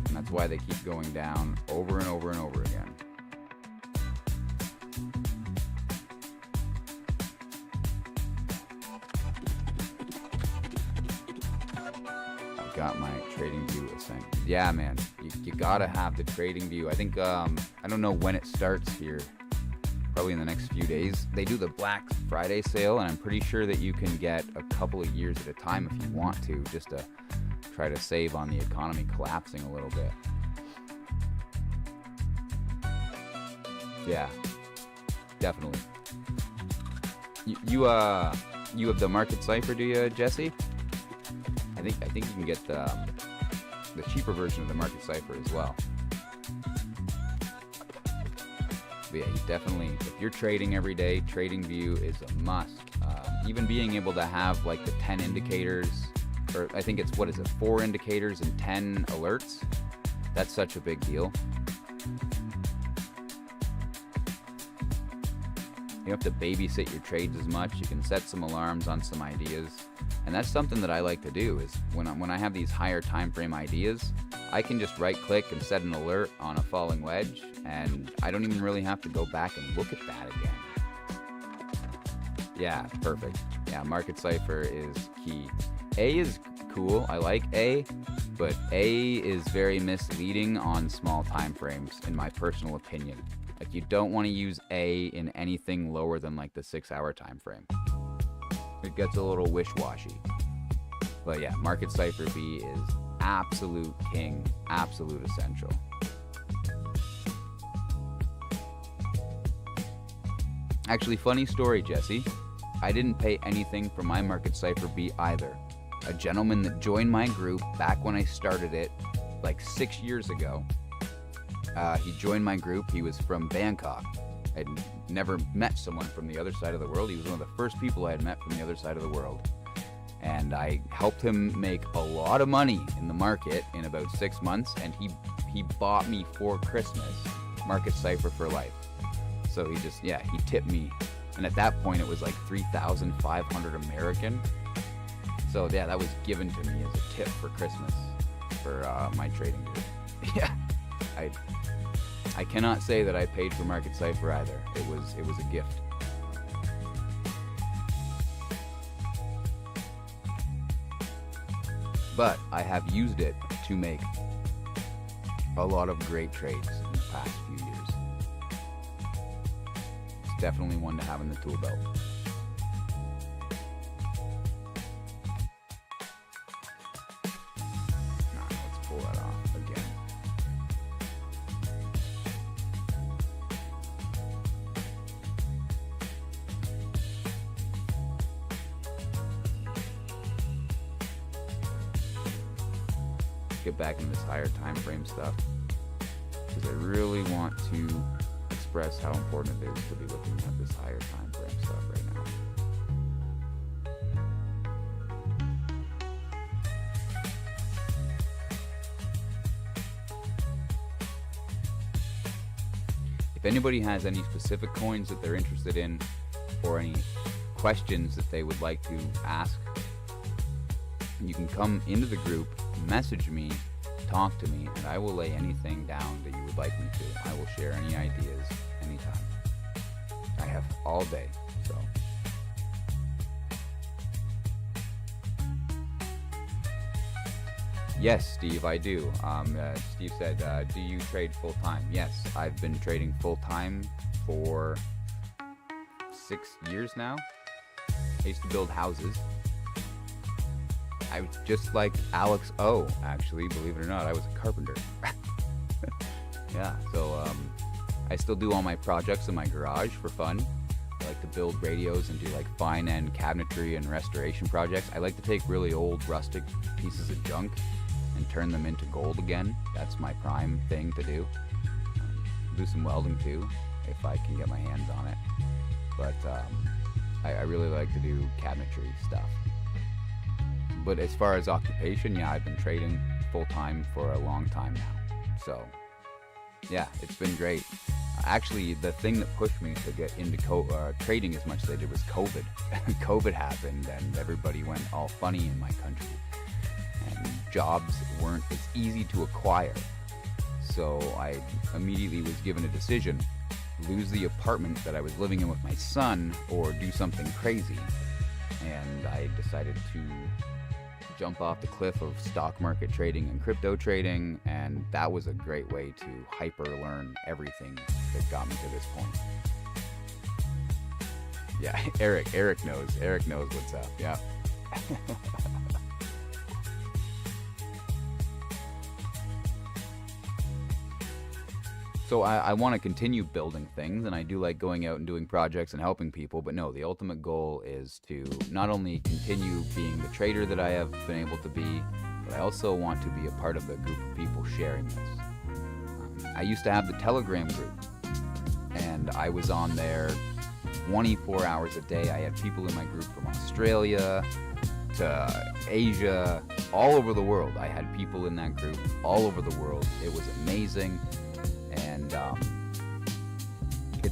And that's why they keep going down over and over and over again. Got my trading view assigned. Yeah, man, you gotta have the trading view. I think I don't know when it starts here, probably in the next few days. They do the Black Friday sale, and I'm pretty sure that you can get a couple of years at a time if you want to, just to try to save on the economy collapsing a little bit. Yeah, definitely. You have the market cipher, do you, Jesse? I think you can get the cheaper version of the market cipher as well. But yeah, you definitely, if you're trading every day, trading view is a must. Even being able to have like the 10 indicators, or I think it's, what is it, 4 indicators and 10 alerts. That's such a big deal. You don't have to babysit your trades as much. You can set some alarms on some ideas. And that's something that I like to do, is when I have these higher time frame ideas, I can just right click and set an alert on a falling wedge, and I don't even really have to go back and look at that again. Yeah, perfect. Yeah, market cipher is key. A is cool. I like A, but A is very misleading on small time frames, in my personal opinion. Like, you don't want to use A in anything lower than like the 6-hour time frame. It gets a little wish-washy. But yeah, Market Cipher B is absolute king, absolute essential. Actually, funny story, Jesse. I didn't pay anything for my Market Cipher B either. A gentleman that joined my group back when I started it, like 6 years ago, he joined my group. He was from Bangkok. I'd never met someone from the other side of the world. He was one of the first people I had met from the other side of the world. And I helped him make a lot of money in the market in about 6 months, and he bought me for Christmas Market Cipher for life. So he tipped me. And at that point, it was like 3,500 American. So yeah, that was given to me as a tip for Christmas for my trading group. Yeah, I cannot say that I paid for Market Cipher either. It was a gift. But I have used it to make a lot of great trades in the past few years. It's definitely one to have in the tool belt. Let's pull that off again. Get back in this higher time frame stuff, because I really want to express how important it is to be looking at this higher time frame stuff right now. If anybody has any specific coins that they're interested in, or any questions that they would like to ask, you can come into the group, message me, talk to me, and I will lay anything down that you would like me to. I will share any ideas anytime. I have all day, so. Yes, Steve, I do. Steve said, do you trade full-time? Yes, I've been trading full-time for 6 years now. I used to build houses. I was just like Alex O, actually, believe it or not. I was a carpenter. Yeah, so I still do all my projects in my garage for fun. I like to build radios and do like fine-end cabinetry and restoration projects. I like to take really old, rustic pieces of junk and turn them into gold again. That's my prime thing to do. Do some welding too, if I can get my hands on it. But I really like to do cabinetry stuff. But as far as occupation, yeah, I've been trading full-time for a long time now. So, yeah, it's been great. Actually, the thing that pushed me to get into trading as much as I did was COVID. COVID happened, and everybody went all funny in my country. And jobs weren't as easy to acquire. So I immediately was given a decision: lose the apartment that I was living in with my son, or do something crazy. And I decided to jump off the cliff of stock market trading and crypto trading, and that was a great way to hyper learn everything that got me to this point. Yeah, Eric knows what's up. Yeah. So I want to continue building things, and I do like going out and doing projects and helping people, but no, the ultimate goal is to not only continue being the trader that I have been able to be, but I also want to be a part of the group of people sharing this. I used to have the Telegram group, and I was on there 24 hours a day. I had people in my group from Australia to Asia, all over the world. I had people in that group all over the world. It was amazing. And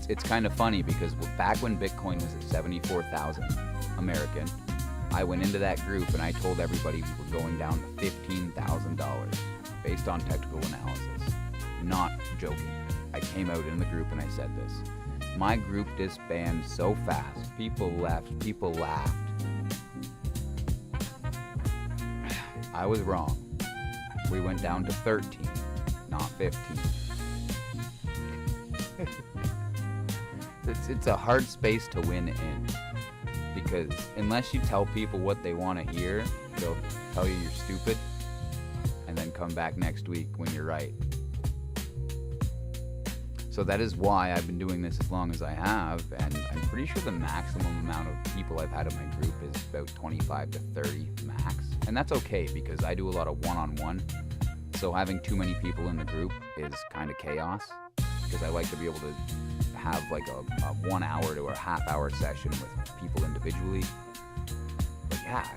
it's kind of funny, because back when Bitcoin was at 74,000 American, I went into that group and I told everybody we were going down to $15,000 based on technical analysis. Not joking. I came out in the group and I said this. My group disbanded so fast. People left. People laughed. I was wrong. We went down to 13, not 15. It's a hard space to win in, because unless you tell people what they want to hear, they'll tell you you're stupid and then come back next week when you're right. So that is why I've been doing this as long as I have, and I'm pretty sure the maximum amount of people I've had in my group is about 25 to 30 max. And that's okay, because I do a lot of one-on-one. So having too many people in the group is kind of chaos, because I like to be able to have like a 1 hour to a half-hour session with people individually. But yeah,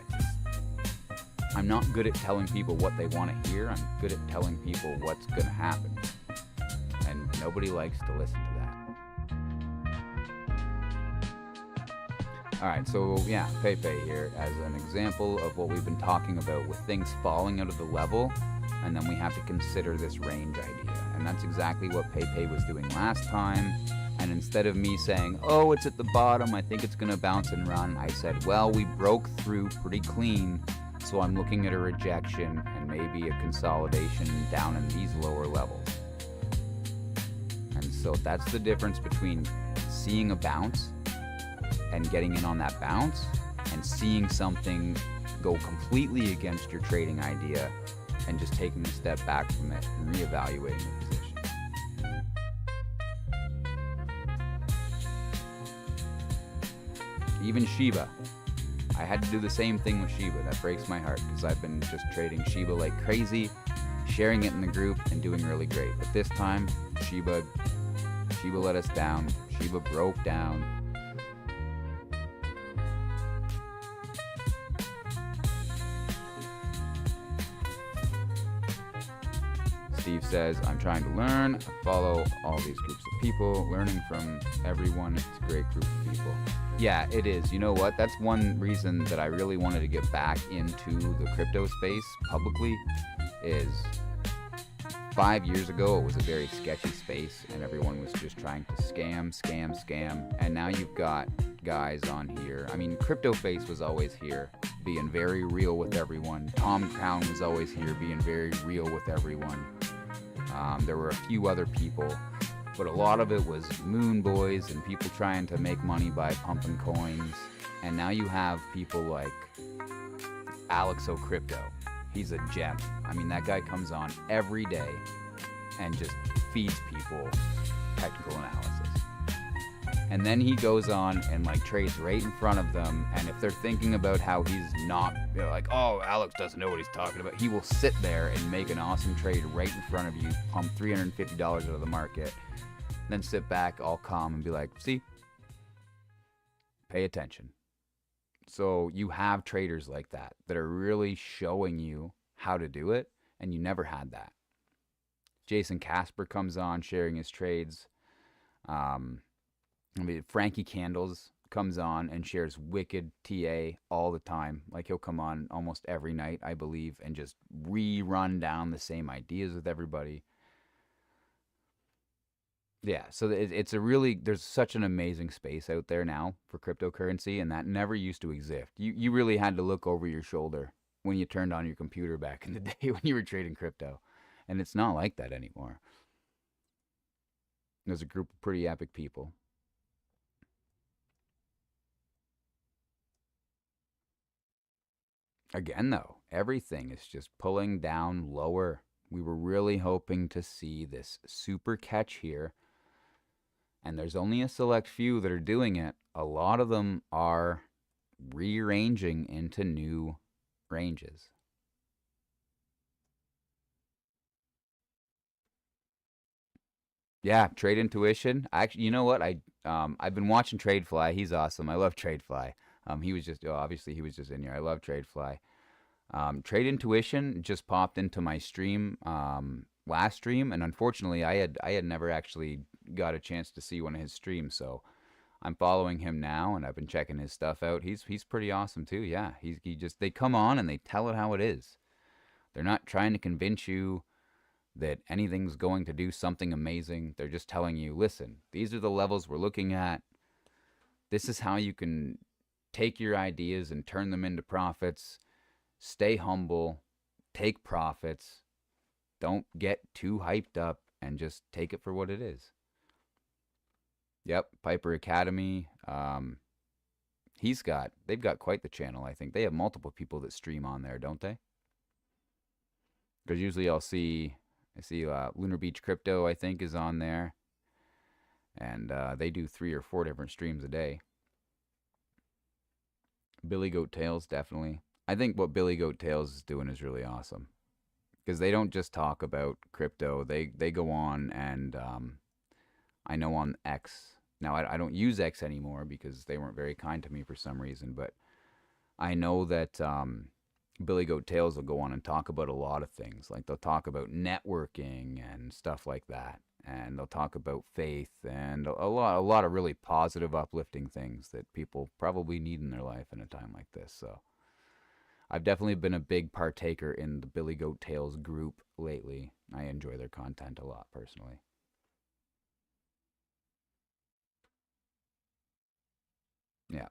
I'm not good at telling people what they want to hear. I'm good at telling people what's going to happen. And nobody likes to listen to that. Alright, so yeah, Pepe here as an example of what we've been talking about with things falling out of the level, and then we have to consider this range idea. And that's exactly what Pepe was doing last time. And instead of me saying, oh, it's at the bottom, I think it's going to bounce and run, I said, well, we broke through pretty clean, so I'm looking at a rejection and maybe a consolidation down in these lower levels. And so that's the difference between seeing a bounce and getting in on that bounce, and seeing something go completely against your trading idea and just taking a step back from it and reevaluating the position. Even Shiba. I had to do the same thing with Shiba. That breaks my heart, because I've been just trading Shiba like crazy, sharing it in the group and doing really great. But this time, Shiba let us down. Shiba broke down. Steve says, I'm trying to learn. I follow all these groups of people. Learning from everyone. It's a great group of people. Yeah, it is. You know what? That's one reason that I really wanted to get back into the crypto space publicly, is 5 years ago it was a very sketchy space and everyone was just trying to scam. And now you've got guys on here. I mean, Crypto Face was always here, being very real with everyone. Tom Crown was always here, being very real with everyone. There were a few other people, but a lot of it was Moon Boys and people trying to make money by pumping coins. And now you have people like Alex O'Crypto. He's a gem. I mean, that guy comes on every day and just feeds people technical analysis. And then he goes on and like trades right in front of them. And if they're thinking about how he's not, you know, like, oh, Alex doesn't know what he's talking about, he will sit there and make an awesome trade right in front of you, pump $350 out of the market, then sit back all calm and be like, see, pay attention. So you have traders like that are really showing you how to do it, and you never had that. Jason Casper comes on sharing his trades. Frankie Candles comes on and shares wicked TA all the time. Like, he'll come on almost every night, I believe, and just rerun down the same ideas with everybody. Yeah, so it's a really, there's such an amazing space out there now for cryptocurrency, and that never used to exist. You really had to look over your shoulder when you turned on your computer back in the day when you were trading crypto. And it's not like that anymore. There's a group of pretty epic people. Again, though, everything is just pulling down lower. We were really hoping to see this super catch here. And there's only a select few that are doing it. A lot of them are rearranging into new ranges. Yeah, Trade Intuition. Actually, you know what? I've been watching TradeFly. He's awesome. I love TradeFly. He was just, obviously he was just in here. I love TradeFly. Trade Intuition just popped into my stream last stream, and unfortunately, I had never actually got a chance to see one of his streams. So I'm following him now, and I've been checking his stuff out. He's pretty awesome too. Yeah, they come on and they tell it how it is. They're not trying to convince you that anything's going to do something amazing. They're just telling you, listen, these are the levels we're looking at. This is how you can take your ideas and turn them into profits. Stay humble. take profits. Don't get too hyped up and just take it for what it is. Yep, Piper Academy. They've got quite the channel. I think they have multiple people that stream on there, don't they? Because usually I see Lunar Beach Crypto, I think, is on there, and they do 3 or 4 different streams a day. Billy Goat Tales, definitely. I think what Billy Goat Tales is doing is really awesome because they don't just talk about crypto. They go on and I know on X. Now I don't use X anymore because they weren't very kind to me for some reason, but I know that Billy Goat Tales will go on and talk about a lot of things. Like they'll talk about networking and stuff like that, and they'll talk about faith and a lot of really positive, uplifting things that people probably need in their life in a time like this. So I've definitely been a big partaker in the Billy Goat Tales group lately. I enjoy their content a lot personally. Yeah.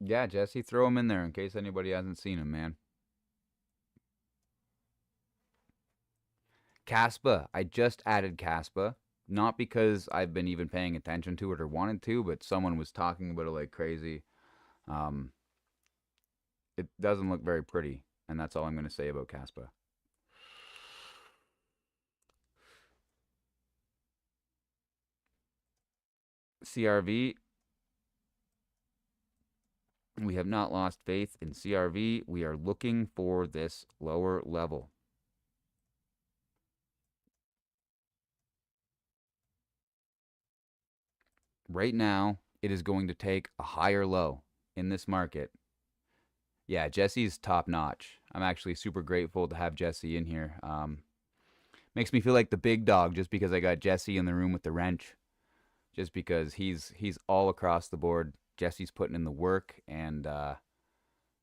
Yeah, Jesse, throw them in there in case anybody hasn't seen them, man. Caspa, I just added Caspa, not because I've been even paying attention to it or wanted to, but someone was talking about it like crazy. Um, it doesn't look very pretty, and that's all I'm going to say about Caspa. CRV, we have not lost faith in CRV. We are looking for this lower level. Right now, it is going to take a higher low in this market. Yeah, Jesse's top notch. I'm actually super grateful to have Jesse in here. Makes me feel like the big dog just because I got Jesse in the room with the wrench. Just because he's all across the board. Jesse's putting in the work, and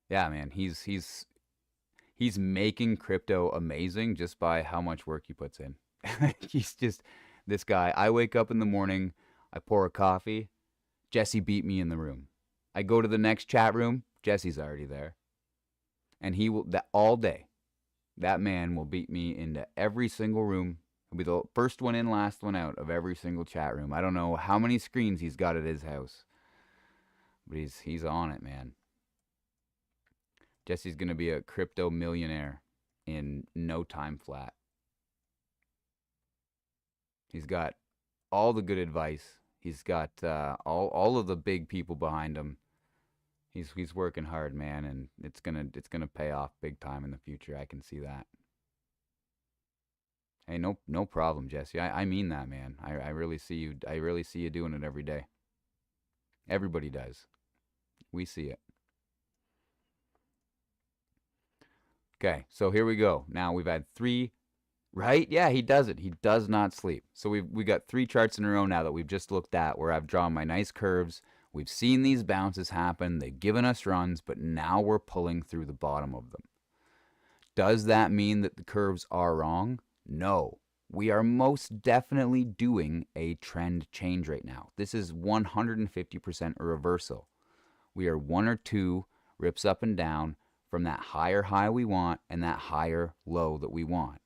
yeah, man, he's making crypto amazing just by how much work he puts in. He's just this guy. I wake up in the morning, I pour a coffee. Jesse beat me in the room. I go to the next chat room. Jesse's already there, and he will that all day. That man will beat me into every single room. He'll be the first one in, last one out of every single chat room. I don't know how many screens he's got at his house, but he's on it, man. Jesse's gonna be a crypto millionaire in no time flat. He's got all the good advice. He's got all of the big people behind him. He's working hard, man, and it's gonna pay off big time in the future. I can see that. Hey, no problem, Jesse. I mean that, man. I really see you. I really see you doing it every day. Everybody does. We see it. Okay, so here we go. Now we've had three, right? Yeah, he does it. He does not sleep. So we got 3 charts in a row now that we've just looked at where I've drawn my nice curves. We've seen these bounces happen. They've given us runs, but now we're pulling through the bottom of them. Does that mean that the curves are wrong? No. We are most definitely doing a trend change right now. This is 150% a reversal. We are 1 or 2 rips up and down from that higher high we want and that higher low that we want.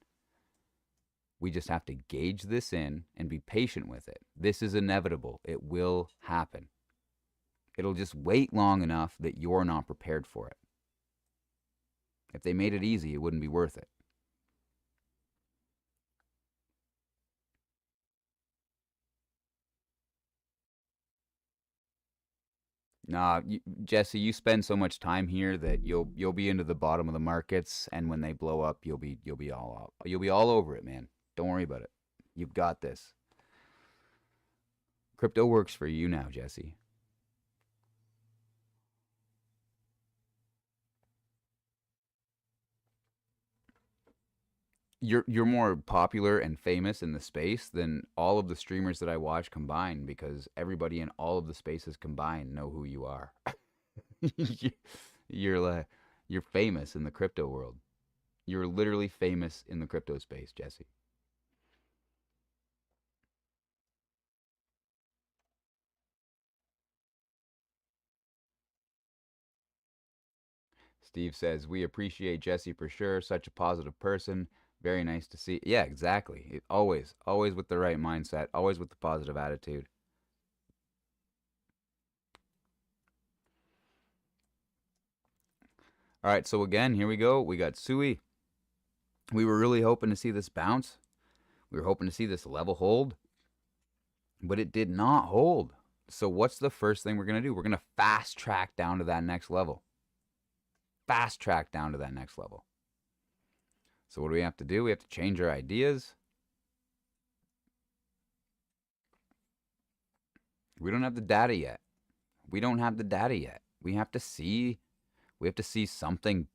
We just have to gauge this in and be patient with it. This is inevitable. It will happen. It'll just wait long enough that you're not prepared for it. If they made it easy, it wouldn't be worth it. Nah, Jesse, you spend so much time here that you'll be into the bottom of the markets, and when they blow up, you'll be all up. You'll be all over it, man. Don't worry about it. You've got this. Crypto works for you now, Jesse. You're more popular and famous in the space than all of the streamers that I watch combined because everybody in all of the spaces combined know who you are. you're like you're famous in the crypto world. You're literally famous in the crypto space, Jesse. Steve says, we appreciate Jesse for sure. Such a positive person. Very nice to see. Yeah, exactly. Always with the right mindset. Always with the positive attitude. All right, so again, here we go. We got Sui. We were really hoping to see this bounce. We were hoping to see this level hold, but it did not hold. So what's the first thing we're going to do? We're going to fast track down to that next level. Fast track down to that next level. So what do we have to do? We have to change our ideas. We don't have the data yet. We don't have the data yet. We have to see something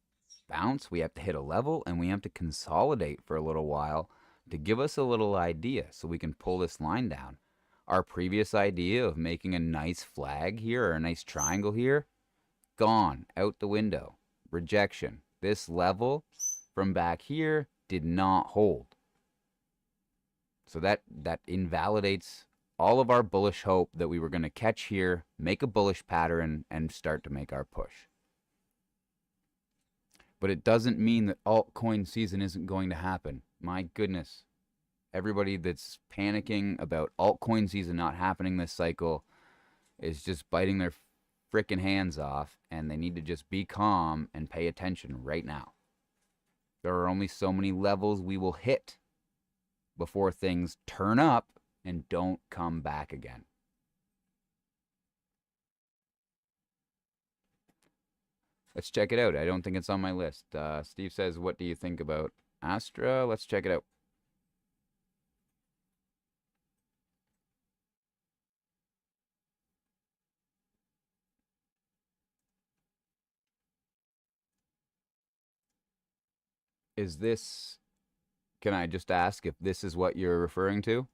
bounce. We have to hit a level, and we have to consolidate for a little while to give us a little idea so we can pull this line down. Our previous idea of making a nice flag here or a nice triangle here, gone, out the window. Rejection. This level from back here did not hold. So that invalidates all of our bullish hope that we were going to catch here, make a bullish pattern, and start to make our push. But it doesn't mean that altcoin season isn't going to happen. My goodness. Everybody that's panicking about altcoin season not happening this cycle is just biting their frickin' hands off, and they need to just be calm and pay attention right now. There are only so many levels we will hit before things turn up and don't come back again. Let's check it out. I don't think it's on my list. Steve says, what do you think about Astra? Let's check it out. Is this, can I just ask if this is what you're referring to?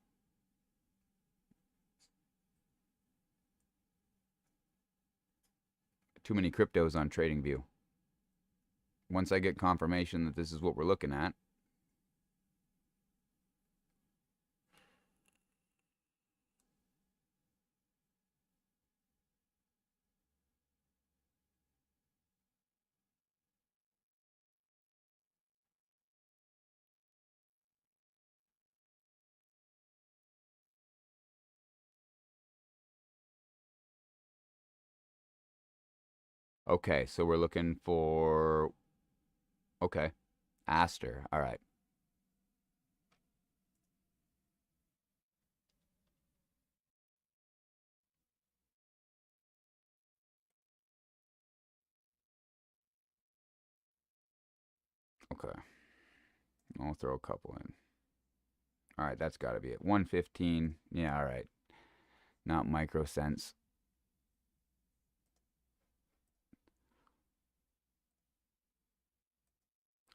Too many cryptos on TradingView. Once I get confirmation that this is what we're looking at, okay, so we're looking for, okay, Aster. All right. Okay. I'll throw a couple in. All right, that's got to be it. 115. Yeah, all right. Not microsense.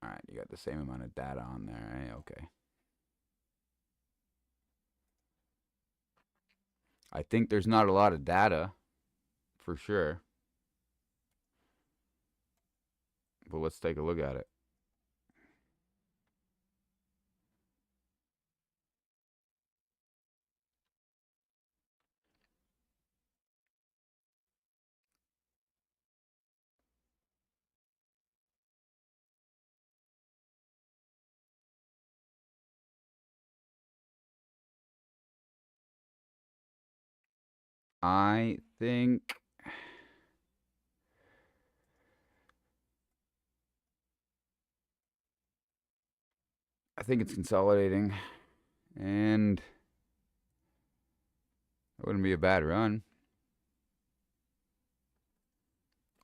All right, you got the same amount of data on there. Eh? Okay. I think there's not a lot of data, for sure. But let's take a look at it. I think it's consolidating, and it wouldn't be a bad run.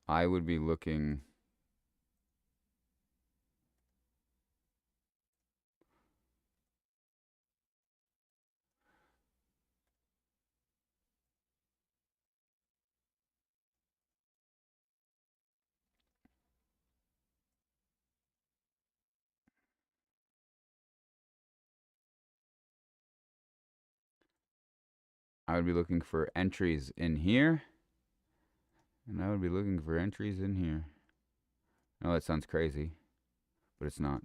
I would be looking. I would be looking for entries in here, and I would be looking for entries in here. Oh, that sounds crazy, but it's not.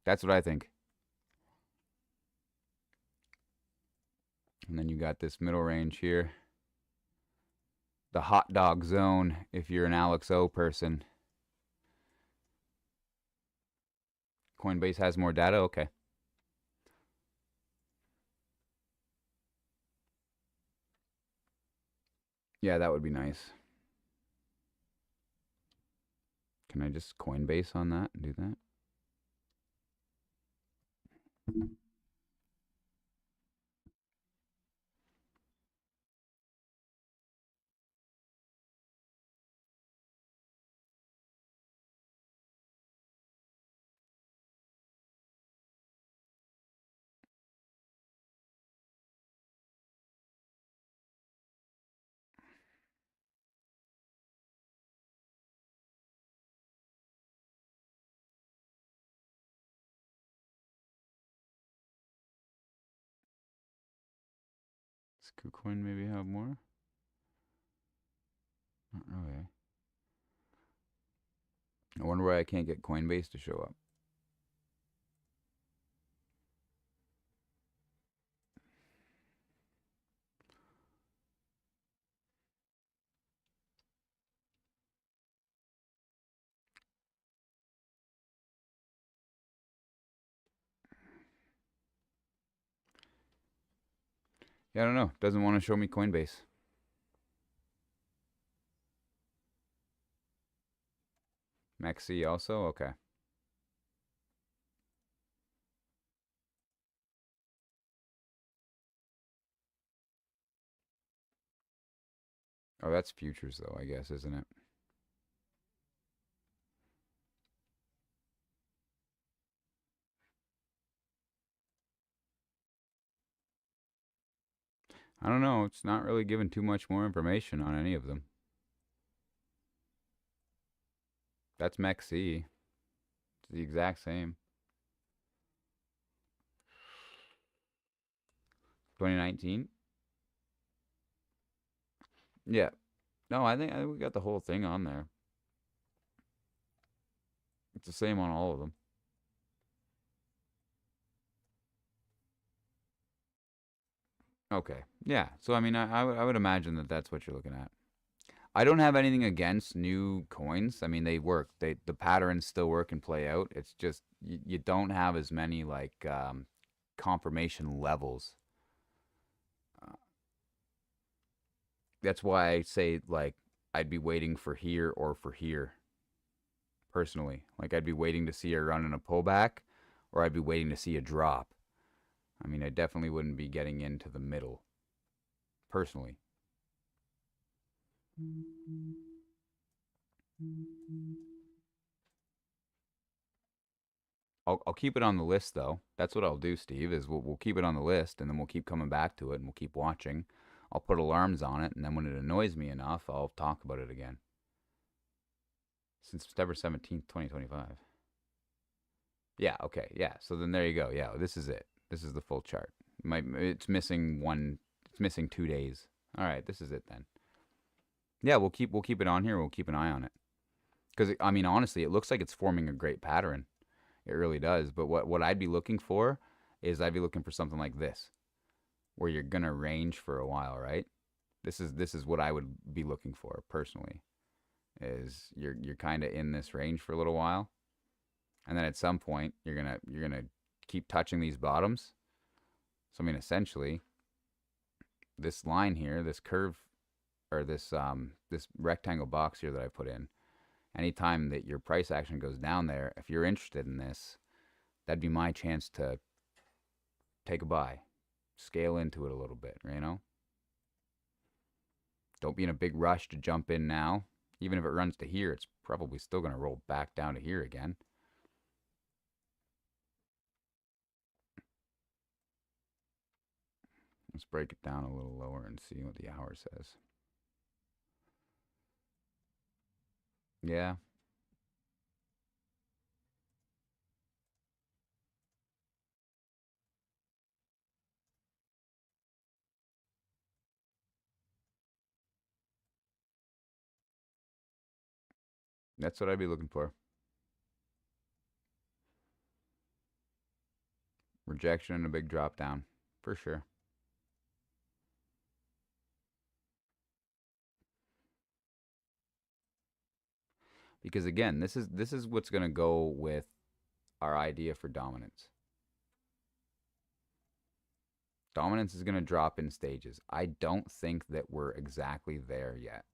That's what I think. And then you got this middle range here. the hot dog zone if you're an Alex O person. Coinbase has more data? Okay. Yeah, that would be nice. Can I just Coinbase on that and do that? Does KuCoin maybe have more? Not really. I wonder why I can't get Coinbase to show up. Yeah, I don't know. Doesn't want to show me Coinbase. Maxi also? Okay. Oh, that's futures though, I guess, isn't it? I don't know. It's not really giving too much more information on any of them. That's Maxi. It's the exact same. 2019? Yeah. No, I think we got the whole thing on there. It's the same on all of them. Okay. Yeah. So I mean, I would imagine that that's what you're looking at. I don't have anything against new coins. I mean, they work. The patterns still work and play out. It's just you don't have as many like confirmation levels. Uh, that's why I say like I'd be waiting for here or for here personally. Like I'd be waiting to see a run in a pullback, or I'd be waiting to see a drop. I mean, I definitely wouldn't be getting into the middle personally. I'll keep it on the list though. That's what I'll do, Steve. Is we'll keep it on the list, and then we'll keep coming back to it, and we'll keep watching. I'll put alarms on it, and then when it annoys me enough, I'll talk about it again. Since September 17th, 2025. Yeah. Okay. Yeah. So then there you go. Yeah. This is it. This is the full chart. It's missing one. It's missing 2 days. All right. This is it then. Yeah. We'll keep it on here. We'll keep an eye on it. Because I mean, honestly, it looks like it's forming a great pattern. It really does. But what I'd be looking for is I'd be looking for something like this, where you're gonna range for a while, right? This is what I would be looking for personally. Is you're kind of in this range for a little while, and then at some point you're gonna keep touching these bottoms. So I mean, essentially, this line here, this curve, or this rectangle box here that I put in, anytime that your price action goes down there, if you're interested in this, that'd be my chance to take a buy, scale into it a little bit, you know? Don't be in a big rush to jump in now. Even if it runs to here, it's probably still going to roll back down to here again. Let's break it down a little lower and see what the hour says. Yeah, that's what I'd be looking for. Rejection and a big drop down, for sure. Because again, this is what's going to go with our idea for dominance. Dominance is going to drop in stages. I don't think that we're exactly there yet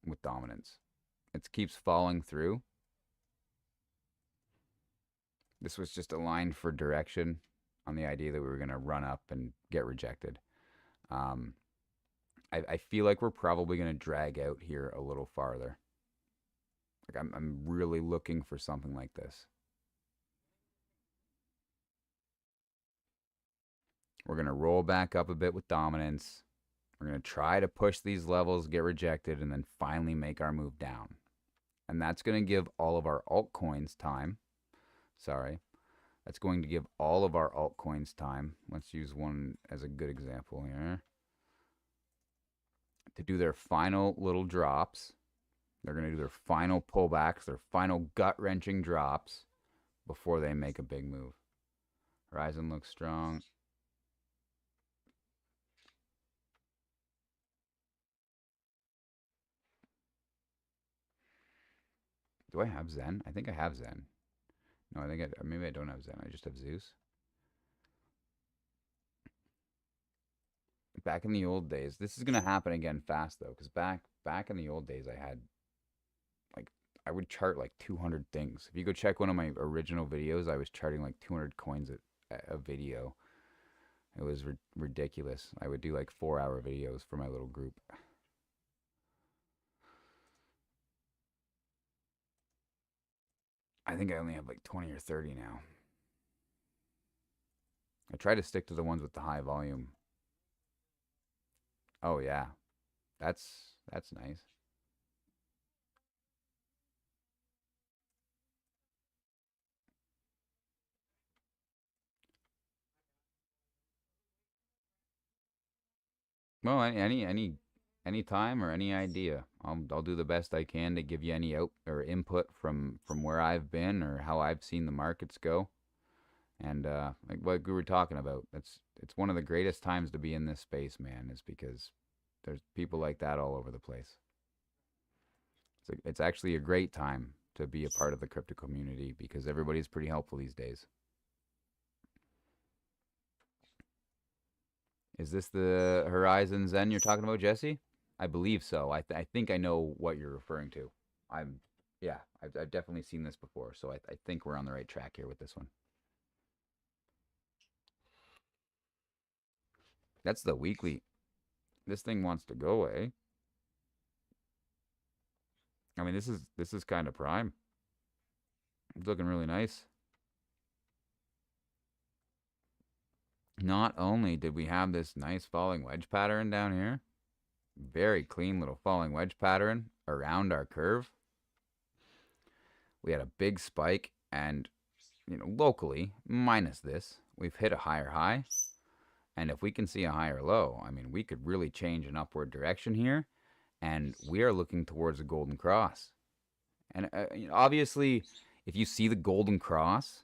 with dominance. It keeps falling through. This was just a line for direction on the idea that we were going to run up and get rejected. Um, I feel like we're probably going to drag out here a little farther. Like I'm really looking for something like this. We're going to roll back up a bit with dominance. We're going to try to push these levels, get rejected, and then finally make our move down. And that's going to give all of our altcoins time. Sorry. That's going to give all of our altcoins time. Let's use one as a good example here. To do their final little drops. They're going to do their final pullbacks, their final gut-wrenching drops before they make a big move. Horizon looks strong. Do I have Zen? I think I have Zen. No, I think maybe I don't have Zen. I just have Zeus. Back in the old days, this is gonna happen again fast though, because back in the old days, I would chart like 200 things. If you go check one of my original videos, I was charting like 200 coins a video. It was ridiculous. I would do like 4-hour videos for my little group. I think I only have like 20 or 30 now. I try to stick to the ones with the high volume. Oh yeah, that's nice. Well, any time or any idea, I'll do the best I can to give you any out or input from where I've been or how I've seen the markets go. And like what we were talking about, it's one of the greatest times to be in this space, man, is because there's people like that all over the place. It's actually a great time to be a part of the crypto community because everybody's pretty helpful these days. Is this the Horizon Zen you're talking about, Jesse? I believe so. I think I know what you're referring to. I'm, yeah, I've definitely seen this before, so I think we're on the right track here with this one. That's the weekly. This thing wants to go away. I mean, this is kind of prime. It's looking really nice. Not only did we have this nice falling wedge pattern down here, very clean little falling wedge pattern around our curve. We had a big spike, and locally, minus this, we've hit a higher high. And if we can see a higher low, I mean, we could really change an upward direction here. And we are looking towards a golden cross. And obviously, if you see the golden cross,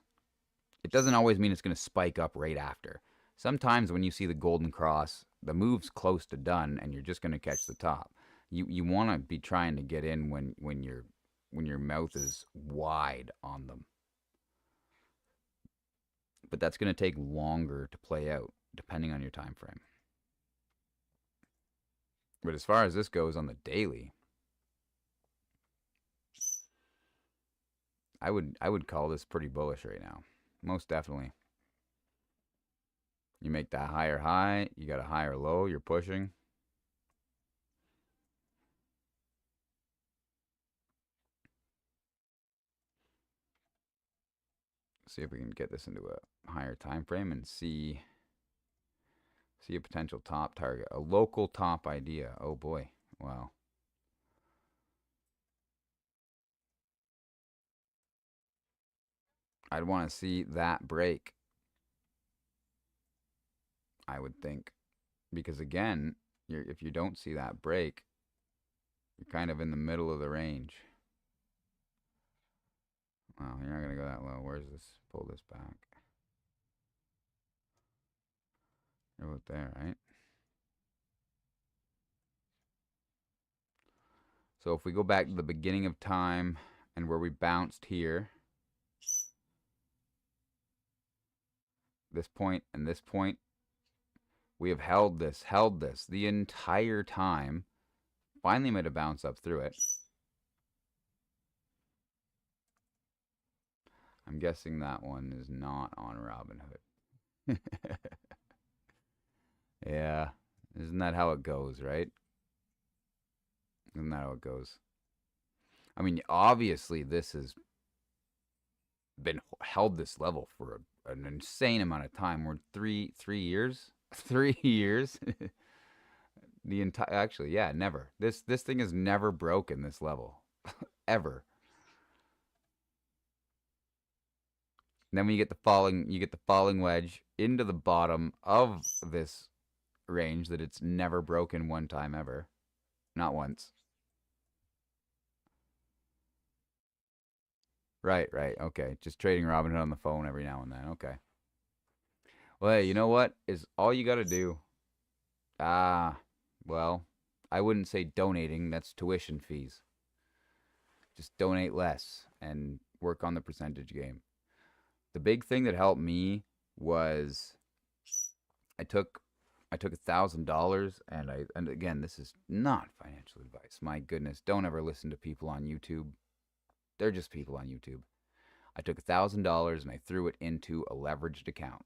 it doesn't always mean it's going to spike up right after. Sometimes when you see the golden cross, the move's close to done, and you're just going to catch the top. You want to be trying to get in when your mouth is wide on them. But that's going to take longer to play out depending on your time frame. But as far as this goes on the daily, I would call this pretty bullish right now. Most definitely. You make that higher high, you got a higher low, you're pushing. See if we can get this into a higher time frame and see a potential top target, a local top idea. Oh boy. Wow. I'd want to see that break, I would think. Because again, if you don't see that break, you're kind of in the middle of the range. Well, you're not going to go that low. Where's this? Pull this back. You're about there, right? So if we go back to the beginning of time and where we bounced here, this point and this point, we have held this the entire time. Finally made a bounce up through it. I'm guessing that one is not on Robinhood. Yeah, isn't that how it goes, right? Isn't that how it goes? I mean, obviously, this has been held this level for an insane amount of time. We're 3 years, 3 years. The entire actually, yeah, never. This thing has never broken this level, ever. And then when you get the falling wedge into the bottom of this range that it's never broken one time ever, not once. Right, right. Okay. Just trading Robinhood on the phone every now and then. Okay. Well, hey, you know what? Is all you got to do. Ah, well, I wouldn't say donating. That's tuition fees. Just donate less and work on the percentage game. The big thing that helped me was I took I took $1,000 and again, this is not financial advice. My goodness, don't ever listen to people on YouTube. They're just people on YouTube. I took $1,000 and I threw it into a leveraged account.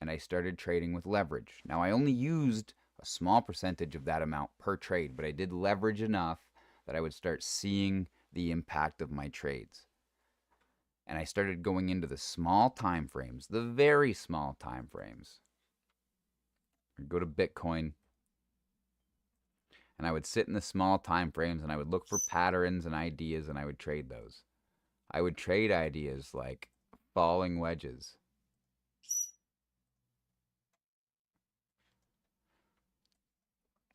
And I started trading with leverage. Now, I only used a small percentage of that amount per trade, but I did leverage enough that I would start seeing the impact of my trades. And I started going into the small time frames, the very small time frames. I'd go to Bitcoin and I would sit in the small time frames and I would look for patterns and ideas and I would trade those. I would trade ideas like falling wedges.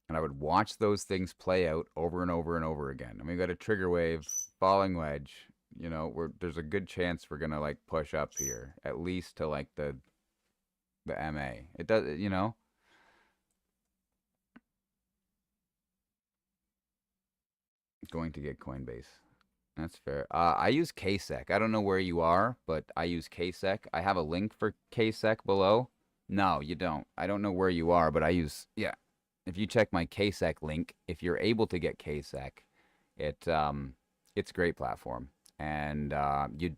And I would watch those things play out over and over and over again. I mean, we got a trigger wave, falling wedge. There's a good chance we're gonna like push up here, at least to like the MA. It does. Going to get Coinbase. That's fair. I use KCEX. I don't know where you are, but I use KCEX. I have a link for KCEX below. No, you don't. I don't know where you are, but I use yeah. If you check my KCEX link, if you're able to get KCEX, it's a great platform, and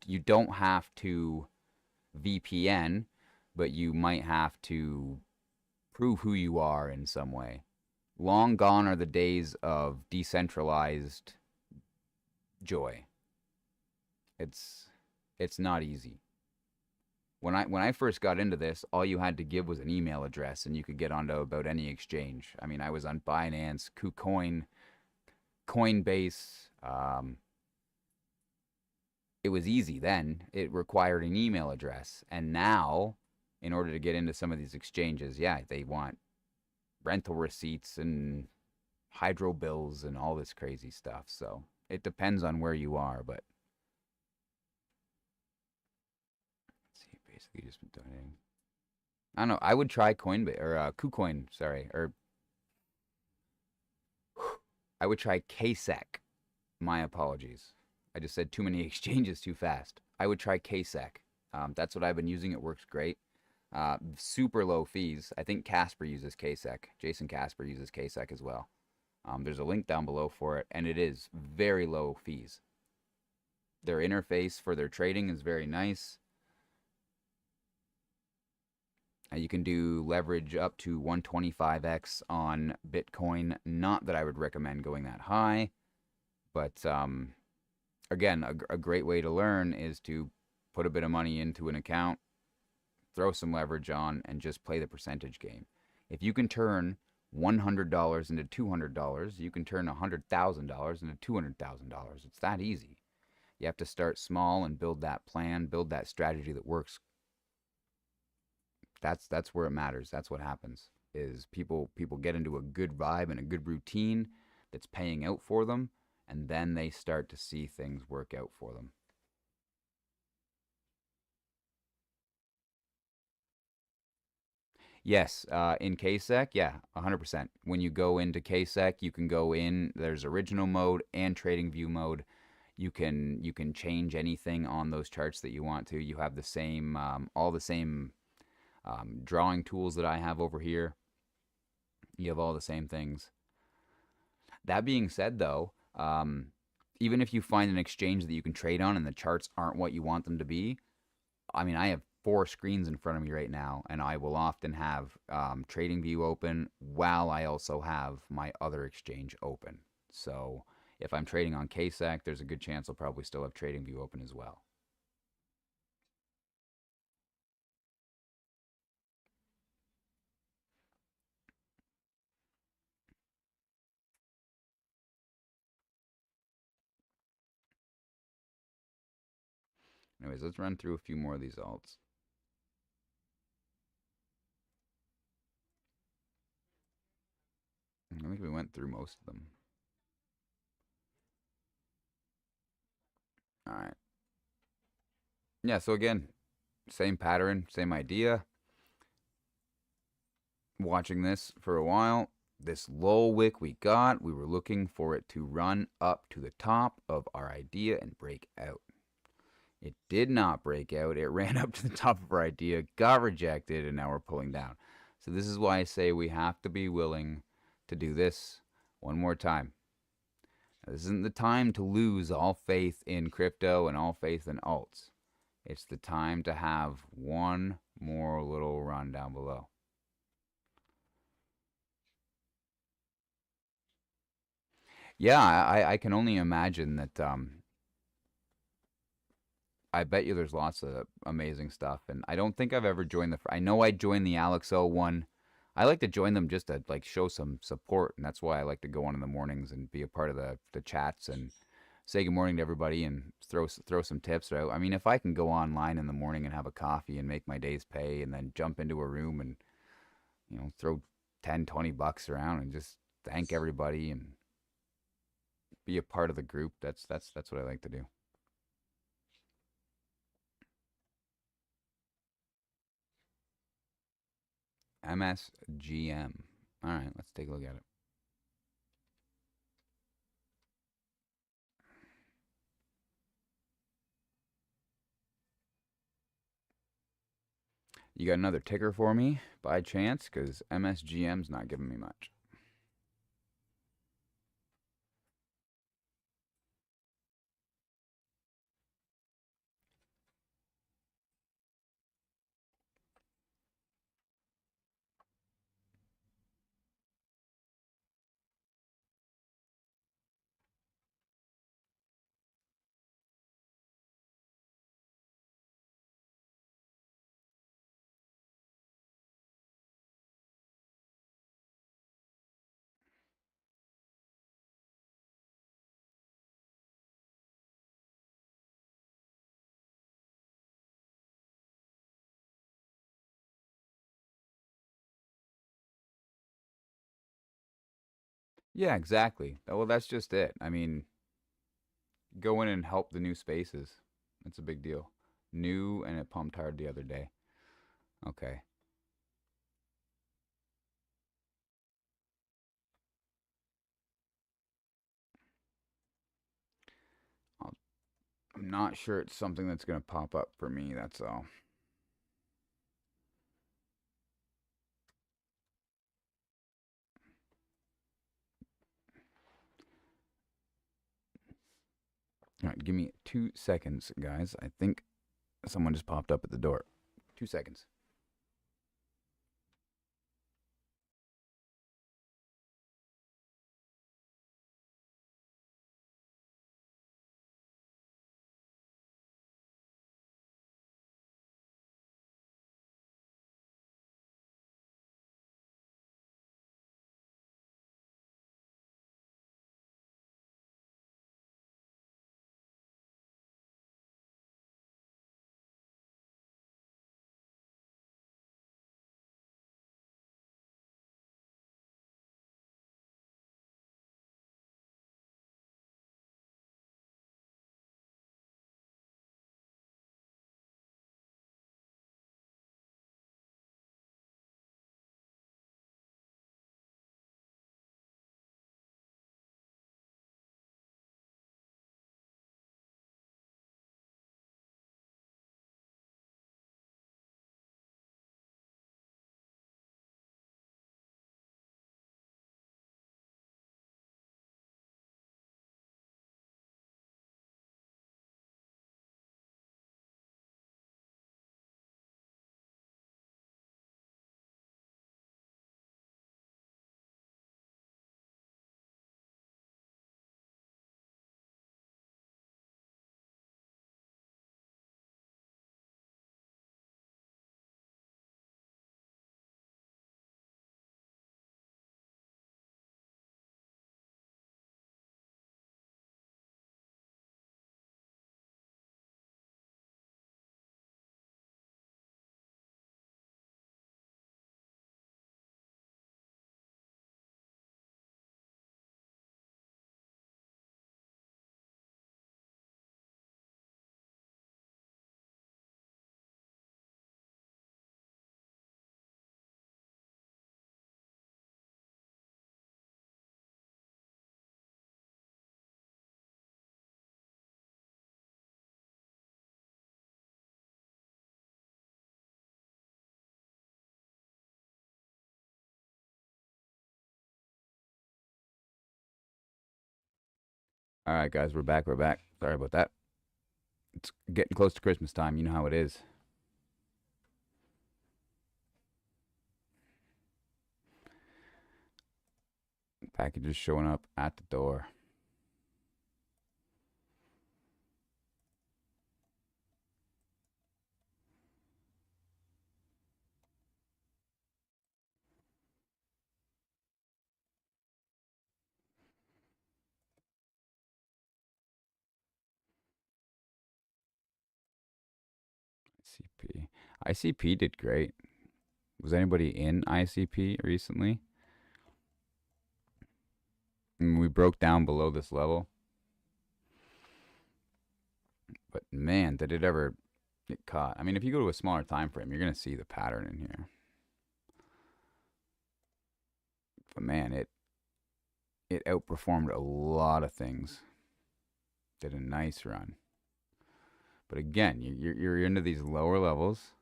you don't have to VPN, but you might have to prove who you are in some way. Long gone are the days of decentralized joy. It's it's not easy. When I first got into this, all you had to give was an email address and you could get onto about any exchange. I mean, I was on Binance, KuCoin, Coinbase. It was easy then. It required an email address. And now, in order to get into some of these exchanges, yeah, they want rental receipts and hydro bills and all this crazy stuff. So it depends on where you are, but let's see, basically just been donating. I don't know. I would try Coinbase or KuCoin, sorry, or I would try KCEX. My apologies. I just said too many exchanges too fast. I would try KCEX. That's what I've been using. It works great. Super low fees. I think Casper uses KCEX. Jason Casper uses KCEX as well. There's a link down below for it, and it is very low fees. Their interface for their trading is very nice. You can do leverage up to 125x on Bitcoin. Not that I would recommend going that high, but again, a great way to learn is to put a bit of money into an account, throw some leverage on, and just play the percentage game. If you can turn $100 into $200, you can turn $100,000 into $200,000. It's that easy. You have to start small and build that plan, build that strategy that works. That's where it matters. That's what happens. Is people get into a good vibe and a good routine that's paying out for them, and then they start to see things work out for them. Yes, in KSEC, yeah, 100%. When you go into KSEC, you can go in, there's original mode and trading view mode. You can change anything on those charts that you want to. You have the same all the same drawing tools that I have over here. You have all the same things. That being said, though, even if you find an exchange that you can trade on and the charts aren't what you want them to be, I mean, I have four screens in front of me right now, and I will often have TradingView open while I also have my other exchange open. So if I'm trading on KCEX, there's a good chance I'll probably still have TradingView open as well. Anyways, let's run through a few more of these alts. I think we went through most of them. All right. Yeah, so again, same pattern, same idea. Watching this for a while. This low wick we got, we were looking for it to run up to the top of our idea and break out. It did not break out. It ran up to the top of our idea, got rejected, and now we're pulling down. So this is why I say we have to be willing to do this one more time. Now, this isn't the time to lose all faith in crypto and all faith in alts. It's the time to have one more little run down below. Yeah, I can only imagine that. I bet you there's lots of amazing stuff, and I don't think I've ever joined the. I know I joined the Alex O one. I like to join them just to like show some support, and that's why I like to go on in the mornings and be a part of the chats and say good morning to everybody and throw some tips out. I mean, if I can go online in the morning and have a coffee and make my day's pay, and then jump into a room and throw 10, $20 around and just thank everybody and be a part of the group, that's what I like to do. MSGM. All right, let's take a look at it. You got another ticker for me by chance? Because MSGM's not giving me much. Yeah, exactly. Well, that's just it. I mean, go in and help the new spaces. That's a big deal. New, and it pumped hard the other day. Okay. I'm not sure it's something that's going to pop up for me, that's all. All right, give me 2 seconds, guys. I think someone just popped up at the door. 2 seconds. All right, guys, we're back. We're back. Sorry about that. It's getting close to Christmas time. You know how it is. Packages showing up at the door. ICP. ICP did great. Was anybody in ICP recently? And we broke down below this level. But man, did it ever get caught. I mean, if you go to a smaller time frame, you're going to see the pattern in here. But man, it outperformed a lot of things. Did a nice run. But again, you're into these lower levels.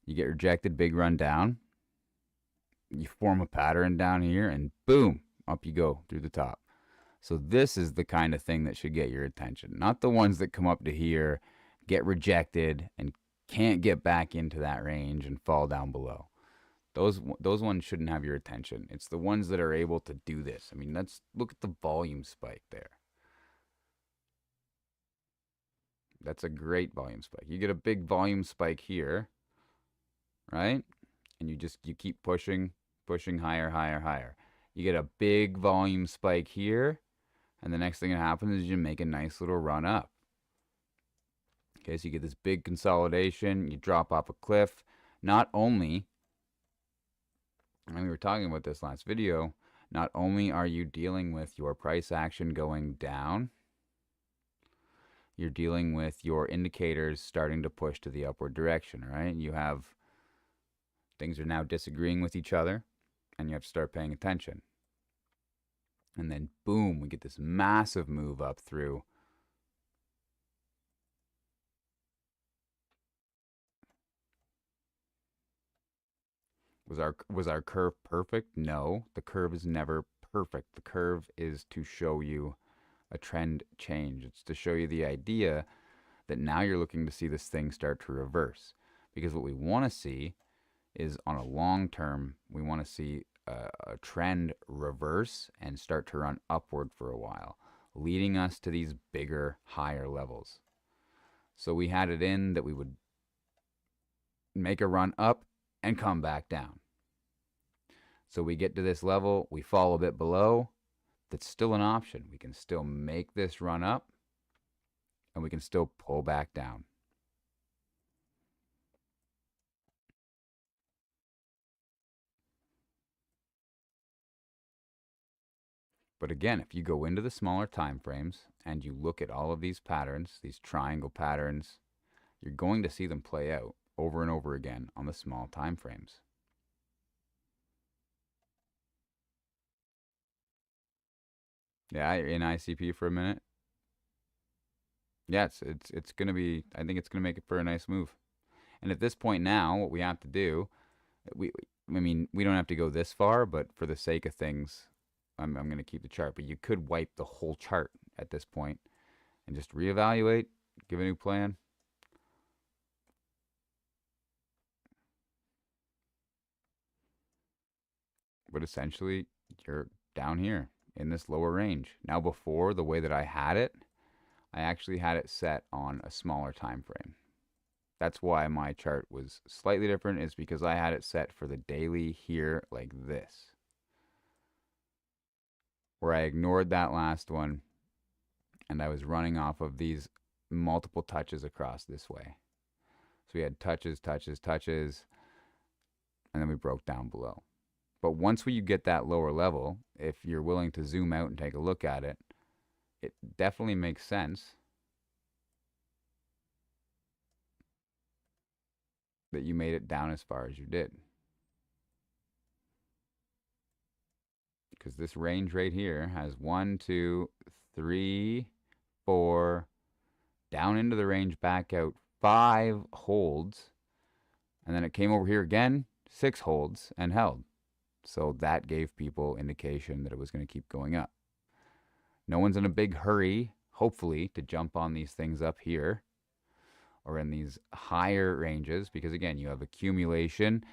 You get rejected, big run down. You form a pattern down here, and boom, up you go through the top. So this is the kind of thing that should get your attention, not the ones that come up to here, get rejected, and can't get back into that range and fall down below. Those ones shouldn't have your attention. It's the ones that are able to do this. I mean, let's look at the volume spike there. That's a great volume spike. You get a big volume spike here, right? And you keep pushing higher, higher, higher. You get a big volume spike here, and the next thing that happens is you make a nice little run up. Okay, so you get this big consolidation, you drop off a cliff. Not only, and we were talking about this last video, not only are you dealing with your price action going down, you're dealing with your indicators starting to push to the upward direction, right? You have things are now disagreeing with each other, and you have to start paying attention. And then boom, we get this massive move up through. Was our curve perfect? No, the curve is never perfect. The curve is to show you a trend change. It's to show you the idea that now you're looking to see this thing start to reverse. Because what we want to see is on a long term, we want to see a trend reverse and start to run upward for a while, leading us to these bigger, higher levels. So we had it in that we would make a run up and come back down. So we get to this level, we fall a bit below. That's still an option. We can still make this run up, and we can still pull back down. But again, if you go into the smaller time frames and you look at all of these patterns, these triangle patterns, you're going to see them play out over and over again on the small time frames. Yeah, you're in ICP for a minute. Yeah, it's going to be, I think it's going to make it for a nice move. And at this point now, what we have to do, I mean, we don't have to go this far, but for the sake of things, I'm going to keep the chart. But you could wipe the whole chart at this point and just reevaluate, give a new plan. But essentially, you're down here in this lower range. Now before, the way that I had it, I actually had it set on a smaller time frame. That's why my chart was slightly different, is because I had it set for the daily here like this, where I ignored that last one and I was running off of these multiple touches across this way. So we had touches, touches, touches, and then we broke down below. But once you get that lower level, if you're willing to zoom out and take a look at it, it definitely makes sense that you made it down as far as you did. Because this range right here has 1, 2, 3, 4, down into the range, back out, 5 holds, and then it came over here again, 6 holds, and held. So that gave people indication that it was going to keep going up. No one's in a big hurry, hopefully, to jump on these things up here or in these higher ranges, because again, you have accumulation,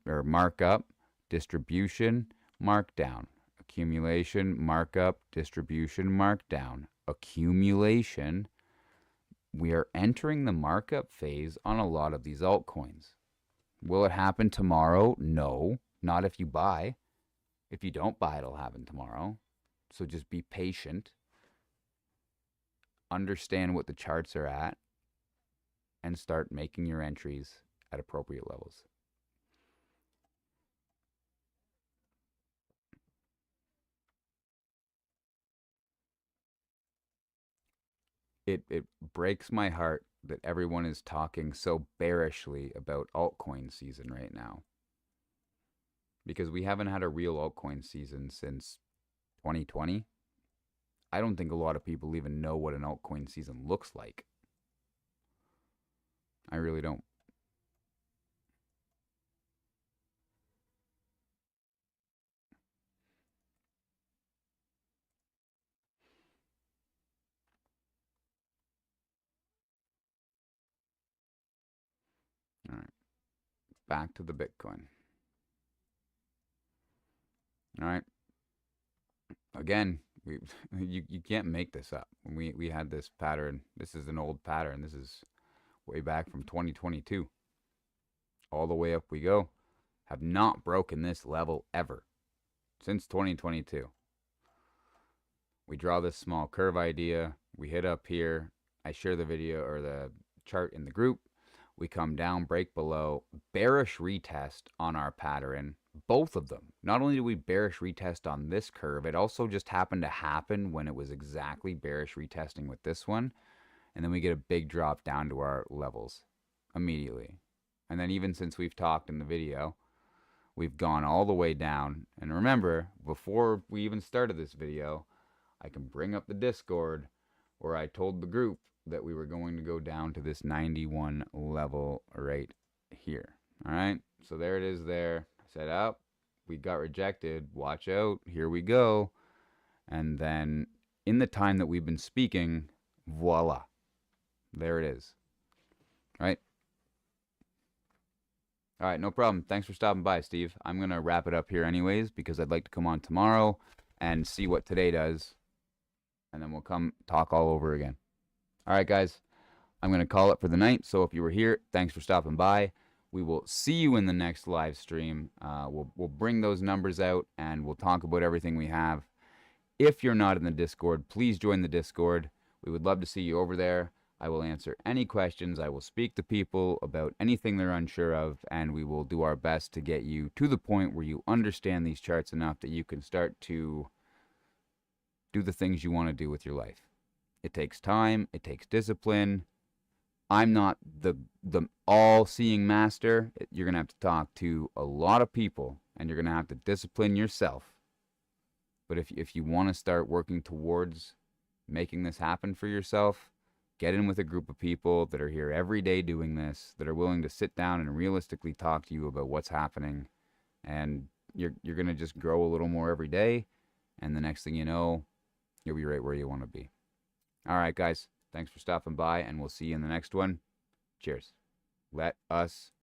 or markup, distribution, markdown, accumulation, markup, distribution, markdown, accumulation. We are entering the markup phase on a lot of these altcoins. Will it happen tomorrow? No, not if you buy. If you don't buy, it'll happen tomorrow. So just be patient, understand what the charts are at, and start making your entries at appropriate levels. It breaks my heart that everyone is talking so bearishly about altcoin season right now, because we haven't had a real altcoin season since 2020. I don't think a lot of people even know what an altcoin season looks like. I really don't. All right, back to the Bitcoin. All right. Again, you can't make this up. We had this pattern. This is an old pattern. This is way back from 2022. All the way up we go. Have not broken this level ever since 2022. We draw this small curve idea. We hit up here. I share the video or the chart in the group. We come down, break below, bearish retest on our pattern. Both of them. Not only do we bearish retest on this curve, it also just happened to happen when it was exactly bearish retesting with this one. And then we get a big drop down to our levels immediately. And then even since we've talked in the video, we've gone all the way down. And remember, before we even started this video, I can bring up the Discord where I told the group that we were going to go down to this 91 level right here. All right, so there it is there. Set up. We got rejected. Watch out. Here we go. And then in the time that we've been speaking, voila. There it is. All right. All right, no problem. Thanks for stopping by, Steve. I'm going to wrap it up here anyways because I'd like to come on tomorrow and see what today does. And then we'll come talk all over again. All right, guys. I'm going to call it for the night. So if you were here, thanks for stopping by. We will see you in the next live stream. We'll bring those numbers out and we'll talk about everything we have. If you're not in the Discord, please join the Discord. We would love to see you over there. I will answer any questions. I will speak to people about anything they're unsure of, and we will do our best to get you to the point where you understand these charts enough that you can start to do the things you want to do with your life. It takes time. It takes discipline. I'm not the all-seeing master. You're going to have to talk to a lot of people, and you're going to have to discipline yourself. But if you want to start working towards making this happen for yourself, get in with a group of people that are here every day doing this, that are willing to sit down and realistically talk to you about what's happening. And you're going to just grow a little more every day. And the next thing you know, you'll be right where you want to be. All right, guys. Thanks for stopping by, and we'll see you in the next one. Cheers. Let us